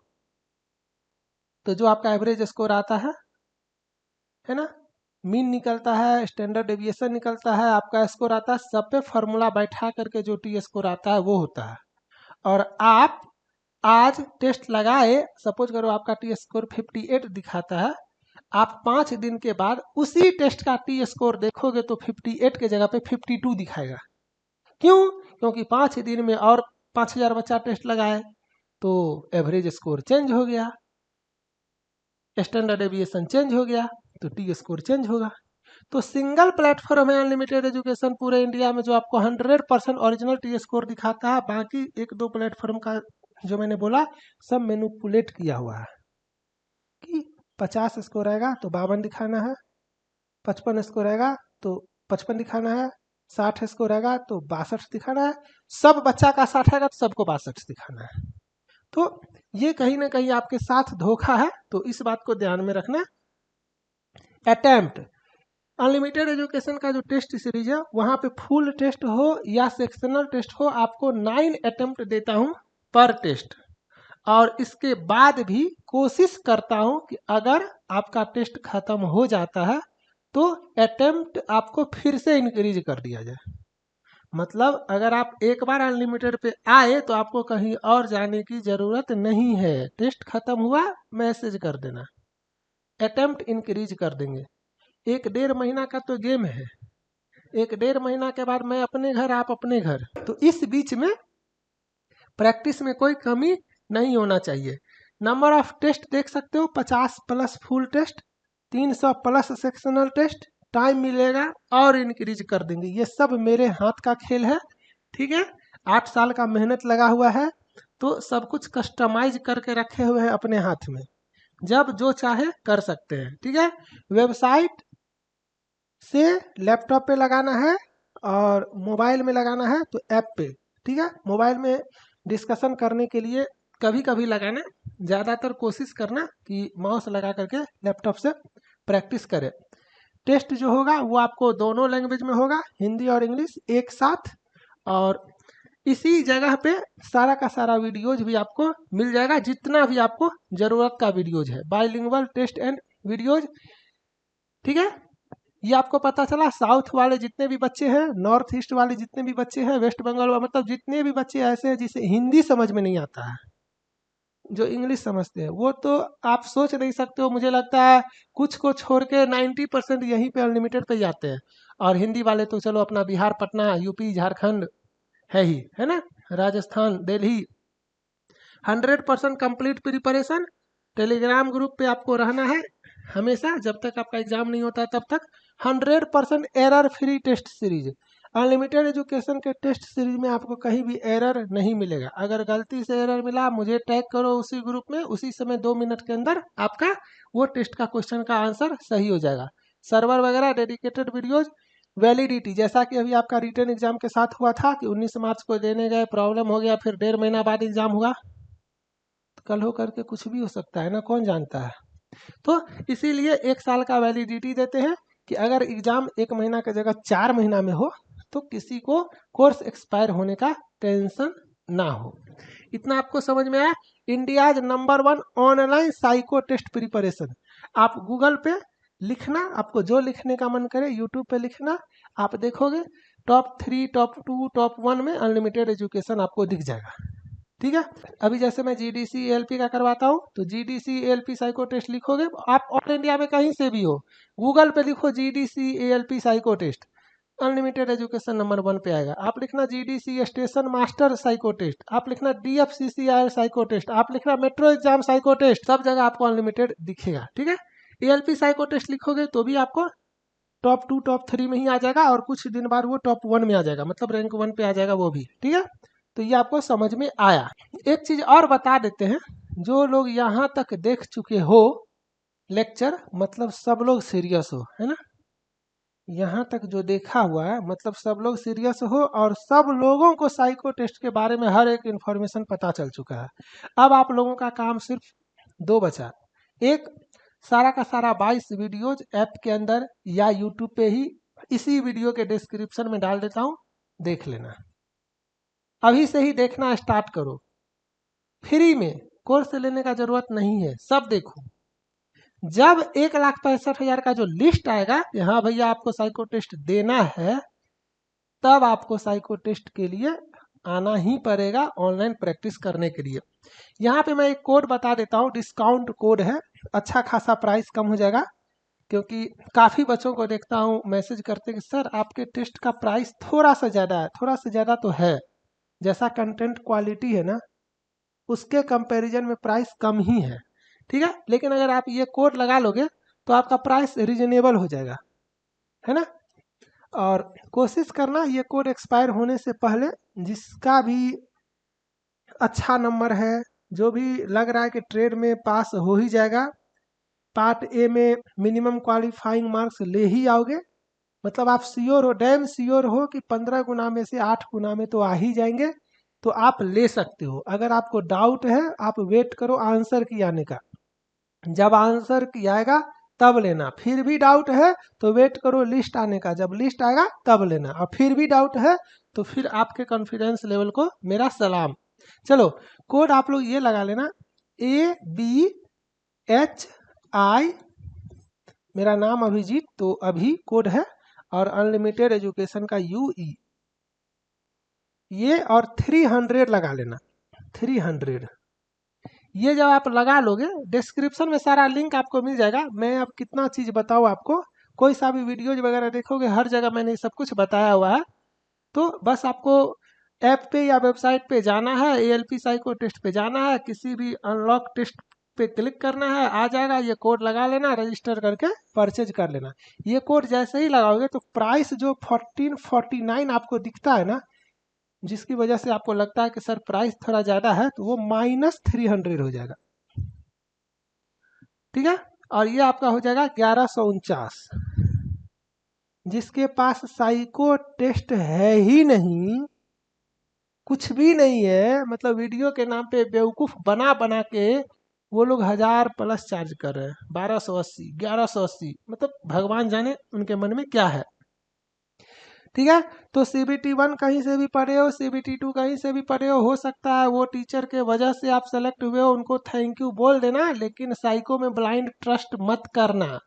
तो जो आपका एवरेज स्कोर आता है ना, मीन निकलता है, स्टैंडर्ड डेविएशन निकलता है, आपका स्कोर आता है, सब पे फार्मूला बैठा करके जो टी स्कोर आता है वो होता है। और आप आज टेस्ट लगाए, सपोज करो आपका टी स्कोर 58 दिखाता है, आप 5 दिन के बाद उसी टेस्ट का टी स्कोर देखोगे तो 58 के जगह पे 52 दिखाएगा। क्यों? क्योंकि 5 दिन में और 5000 बच्चा टेस्ट लगाए तो एवरेज स्कोर चेंज हो गया, स्टैंडर्ड डेविएशन चेंज हो गया, तो टी स्कोर चेंज होगा। तो सिंगल प्लेटफॉर्म है अनलिमिटेड एजुकेशन पूरे इंडिया में, जो आपको 100% ओरिजिनल टी स्कोर दिखाता है। बाकी 1-2 प्लेटफॉर्म का जो मैंने बोला सब मैनिपुलेट किया हुआ है कि 50 स्कोर आएगा तो 52 दिखाना है, 55 स्कोर आएगा तो 55 दिखाना है, 60 स्कोर आएगा तो 62 दिखाना है, सब बच्चा का 60 आएगा तो सबको 62 दिखाना है। तो ये कहीं ना कहीं आपके साथ धोखा है, तो इस बात को ध्यान में रखना। अटेम्प्ट अनलिमिटेड एजुकेशन का जो टेस्ट सीरीज है, वहाँ पे फुल टेस्ट हो या सेक्शनल टेस्ट हो, आपको 9 अटेम्प्ट देता हूँ पर टेस्ट। और इसके बाद भी कोशिश करता हूँ कि अगर आपका टेस्ट खत्म हो जाता है तो अटेम्प्ट आपको फिर से इंक्रीज कर दिया जाए। मतलब अगर आप एक बार अनलिमिटेड पे आए तो आपको कहीं और जाने की ज़रूरत नहीं है, टेस्ट खत्म हुआ मैसेज कर देना, अटेम्प्ट इंक्रीज कर देंगे। 1-1.5 महीना का तो गेम है, 1-1.5 महीना के बाद मैं अपने घर, आप अपने घर, तो इस बीच में प्रैक्टिस में कोई कमी नहीं होना चाहिए। नंबर ऑफ टेस्ट देख सकते हो, 50+ full test, 300+ sectional test, time मिलेगा और इंक्रीज कर देंगे। ये सब मेरे हाथ का खेल है, ठीक है। 8 साल का मेहनत लगा हुआ है, तो सब कुछ कस्टमाइज करके रखे हुए हैं अपने हाथ में, जब जो चाहे कर सकते हैं, ठीक है। वेबसाइट से लैपटॉप पे लगाना है और मोबाइल में लगाना है तो ऐप पे, ठीक है। मोबाइल में डिस्कशन करने के लिए कभी कभी लगाना, ज़्यादातर कोशिश करना कि माउस लगा करके लैपटॉप से प्रैक्टिस करें। टेस्ट जो होगा वो आपको दोनों लैंग्वेज में होगा, हिंदी और इंग्लिश एक साथ, और इसी जगह पे सारा का सारा वीडियोज भी आपको मिल जाएगा, जितना भी आपको ज़रूरत का वीडियोज है, बाइलिंगुअल टेस्ट एंड वीडियोज, ठीक है। ये आपको पता चला, साउथ वाले जितने भी बच्चे हैं, नॉर्थ ईस्ट वाले जितने भी बच्चे हैं, वेस्ट बंगाल वाले, मतलब जितने भी बच्चे ऐसे हैं जिसे हिंदी समझ में नहीं आता है, जो इंग्लिश समझते हैं, वो तो आप सोच नहीं सकते हो। मुझे लगता है कुछ को छोड़ के 90% यहीं पे अनलिमिटेड पे जाते हैं, और हिंदी वाले तो चलो अपना बिहार, पटना, यूपी, झारखंड है ही, है ना, Rajasthan, Delhi, 100% complete preparation. Telegram group पे आपको रहना है हमेशा, जब तक आपका एग्जाम नहीं होता है तब तक। 100% error free test series, unlimited education के टेस्ट सीरीज में आपको कहीं भी एरर नहीं मिलेगा। अगर गलती से एरर मिला मुझे टैग करो उसी ग्रुप में, उसी समय 2 मिनट के अंदर आपका वो टेस्ट का क्वेश्चन का आंसर सही हो जाएगा। सर्वर वगैरह, डेडिकेटेड वीडियोज, वैलिडिटी, जैसा कि अभी आपका रिटर्न एग्जाम के साथ हुआ था कि 19 मार्च को देने गए, प्रॉब्लम हो गया, फिर 1.5 महीना बाद एग्जाम हुआ। कल हो करके कुछ भी हो सकता है ना, कौन जानता है। तो इसीलिए 1 साल का वैलिडिटी देते हैं कि अगर एग्जाम 1 महीना की जगह 4 महीना में हो तो किसी को कोर्स एक्सपायर होने का टेंशन ना हो। इतना आपको समझ में आया। India's number 1 online psycho test preparation. आप गूगल पे लिखना, आपको जो लिखने का मन करे यूट्यूब पे लिखना, आप देखोगे टॉप 3, टॉप 2, टॉप 1 में अनलिमिटेड एजुकेशन आपको दिख जाएगा। ठीक है। अभी जैसे मैं GDC ALP का करवाता हूँ, तो GDC ALP साइको टेस्ट लिखोगे, आप ऑल इंडिया में कहीं से भी हो, गूगल पे लिखो GDC ALP psycho test, unlimited education number 1 पे आएगा। आप लिखना GDC station master psycho test, आप लिखना DFCCI साइको टेस्ट, आप लिखना मेट्रो एग्जाम साइको टेस्ट, सब जगह आपको अनलिमिटेड दिखेगा। ठीक है। ALP साइको टेस्ट लिखोगे तो भी आपको टॉप 2, टॉप 3 में ही आ जाएगा, और कुछ दिन बाद वो टॉप 1 में आ जाएगा, मतलब रैंक 1 पे आ जाएगा वो भी। ठीक है। तो ये आपको समझ में आया। एक चीज और बता देते हैं, जो लोग यहाँ तक देख चुके हो लेक्चर, मतलब सब लोग सीरियस हो, है ना। यहाँ तक जो देखा हुआ है मतलब सब लोग सीरियस हो, और सब लोगों को साइको टेस्ट के बारे में हर एक इन्फॉर्मेशन पता चल चुका है। अब आप लोगों का काम सिर्फ 2 बचा। एक, सारा का सारा 22 वीडियोज ऐप के अंदर या यूट्यूब पे ही इसी वीडियो के डिस्क्रिप्शन में डाल देता हूँ, देख लेना। अभी से ही देखना स्टार्ट करो, फ्री में, कोर्स लेने का जरूरत नहीं है, सब देखो। जब 1,65,000 का जो लिस्ट आएगा कि हाँ भैया आपको साइको टेस्ट देना है, तब आपको साइको टेस्ट के लिए आना ही पड़ेगा ऑनलाइन प्रैक्टिस करने के लिए। यहाँ पे मैं एक कोड बता देता हूँ, डिस्काउंट कोड है, अच्छा खासा प्राइस कम हो जाएगा, क्योंकि काफ़ी बच्चों को देखता हूँ मैसेज करते कि सर आपके टेस्ट का प्राइस थोड़ा सा ज़्यादा है। थोड़ा सा ज़्यादा तो है, जैसा कंटेंट क्वालिटी है ना उसके कंपैरिजन में प्राइस कम ही है। ठीक है। लेकिन अगर आप ये कोड लगा लोगे तो आपका प्राइस रिजनेबल हो जाएगा, है ना। और कोशिश करना ये कोड एक्सपायर होने से पहले, जिसका भी अच्छा नंबर है, जो भी लग रहा है कि ट्रेड में पास हो ही जाएगा, पार्ट ए में मिनिमम क्वालिफाइंग मार्क्स ले ही आओगे, मतलब आप श्योर हो, डैम श्योर हो कि 15 गुना में से 8 गुना में तो आ ही जाएंगे, तो आप ले सकते हो। अगर आपको डाउट है आप वेट करो आंसर की आने का, जब आंसर की आएगा तब लेना। फिर भी डाउट है तो वेट करो लिस्ट आने का, जब लिस्ट आएगा तब लेना। और फिर भी डाउट है तो फिर आपके कॉन्फिडेंस लेवल को मेरा सलाम। चलो कोड आप लोग ये लगा लेना, ABHI, मेरा नाम अभिजीत, तो अभी कोड है, और अनलिमिटेड एजुकेशन का UE, ये और 300 लगा लेना, 300। ये जब आप लगा लोगे, डिस्क्रिप्शन में सारा लिंक आपको मिल जाएगा। मैं अब कितना चीज़ बताऊँ आपको, कोई सा भी वीडियोज वगैरह देखोगे हर जगह मैंने सब कुछ बताया हुआ है। तो बस आपको ऐप पे या वेबसाइट पे जाना है, ALP साइको टेस्ट पे जाना है, किसी भी अनलॉक टेस्ट पे क्लिक करना है, आ जाएगा, ये कोड लगा लेना, रजिस्टर करके परचेज कर लेना। ये कोड जैसे ही लगाओगे तो प्राइस जो 1449 आपको दिखता है ना, जिसकी वजह से आपको लगता है कि सर प्राइस थोड़ा ज़्यादा है, तो वो -300 हो जाएगा। ठीक है। और ये आपका हो जाएगा 1149। जिसके पास साइको टेस्ट है ही नहीं, कुछ भी नहीं है, मतलब वीडियो के नाम पे बेवकूफ़ बना बना के वो लोग 1000+ चार्ज कर रहे हैं, 1280, 1180, मतलब भगवान जाने उनके मन में क्या है। ठीक है। तो CBT 1 कहीं से भी पढ़े हो, CBT 2 कहीं से भी पढ़े हो सकता है वो टीचर के वजह से आप सेलेक्ट हुए हो, उनको थैंक यू बोल देना, लेकिन साइको में ब्लाइंड ट्रस्ट मत करना।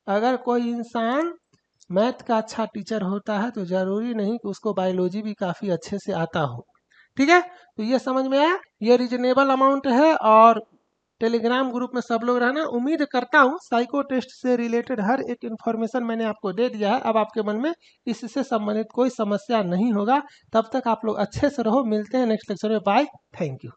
अगर कोई इंसान मैथ का अच्छा टीचर होता है तो जरूरी नहीं कि उसको बायोलॉजी भी काफ़ी अच्छे से आता हो। ठीक है। तो ये समझ में आया, ये रिजनेबल अमाउंट है, और टेलीग्राम ग्रुप में सब लोग रहना। उम्मीद करता हूँ साइको टेस्ट से रिलेटेड हर एक इन्फॉर्मेशन मैंने आपको दे दिया है, अब आपके मन में इससे संबंधित कोई समस्या नहीं होगा। तब तक आप लोग अच्छे से रहो, मिलते हैं नेक्स्ट लेक्चर में, बाय, थैंक यू।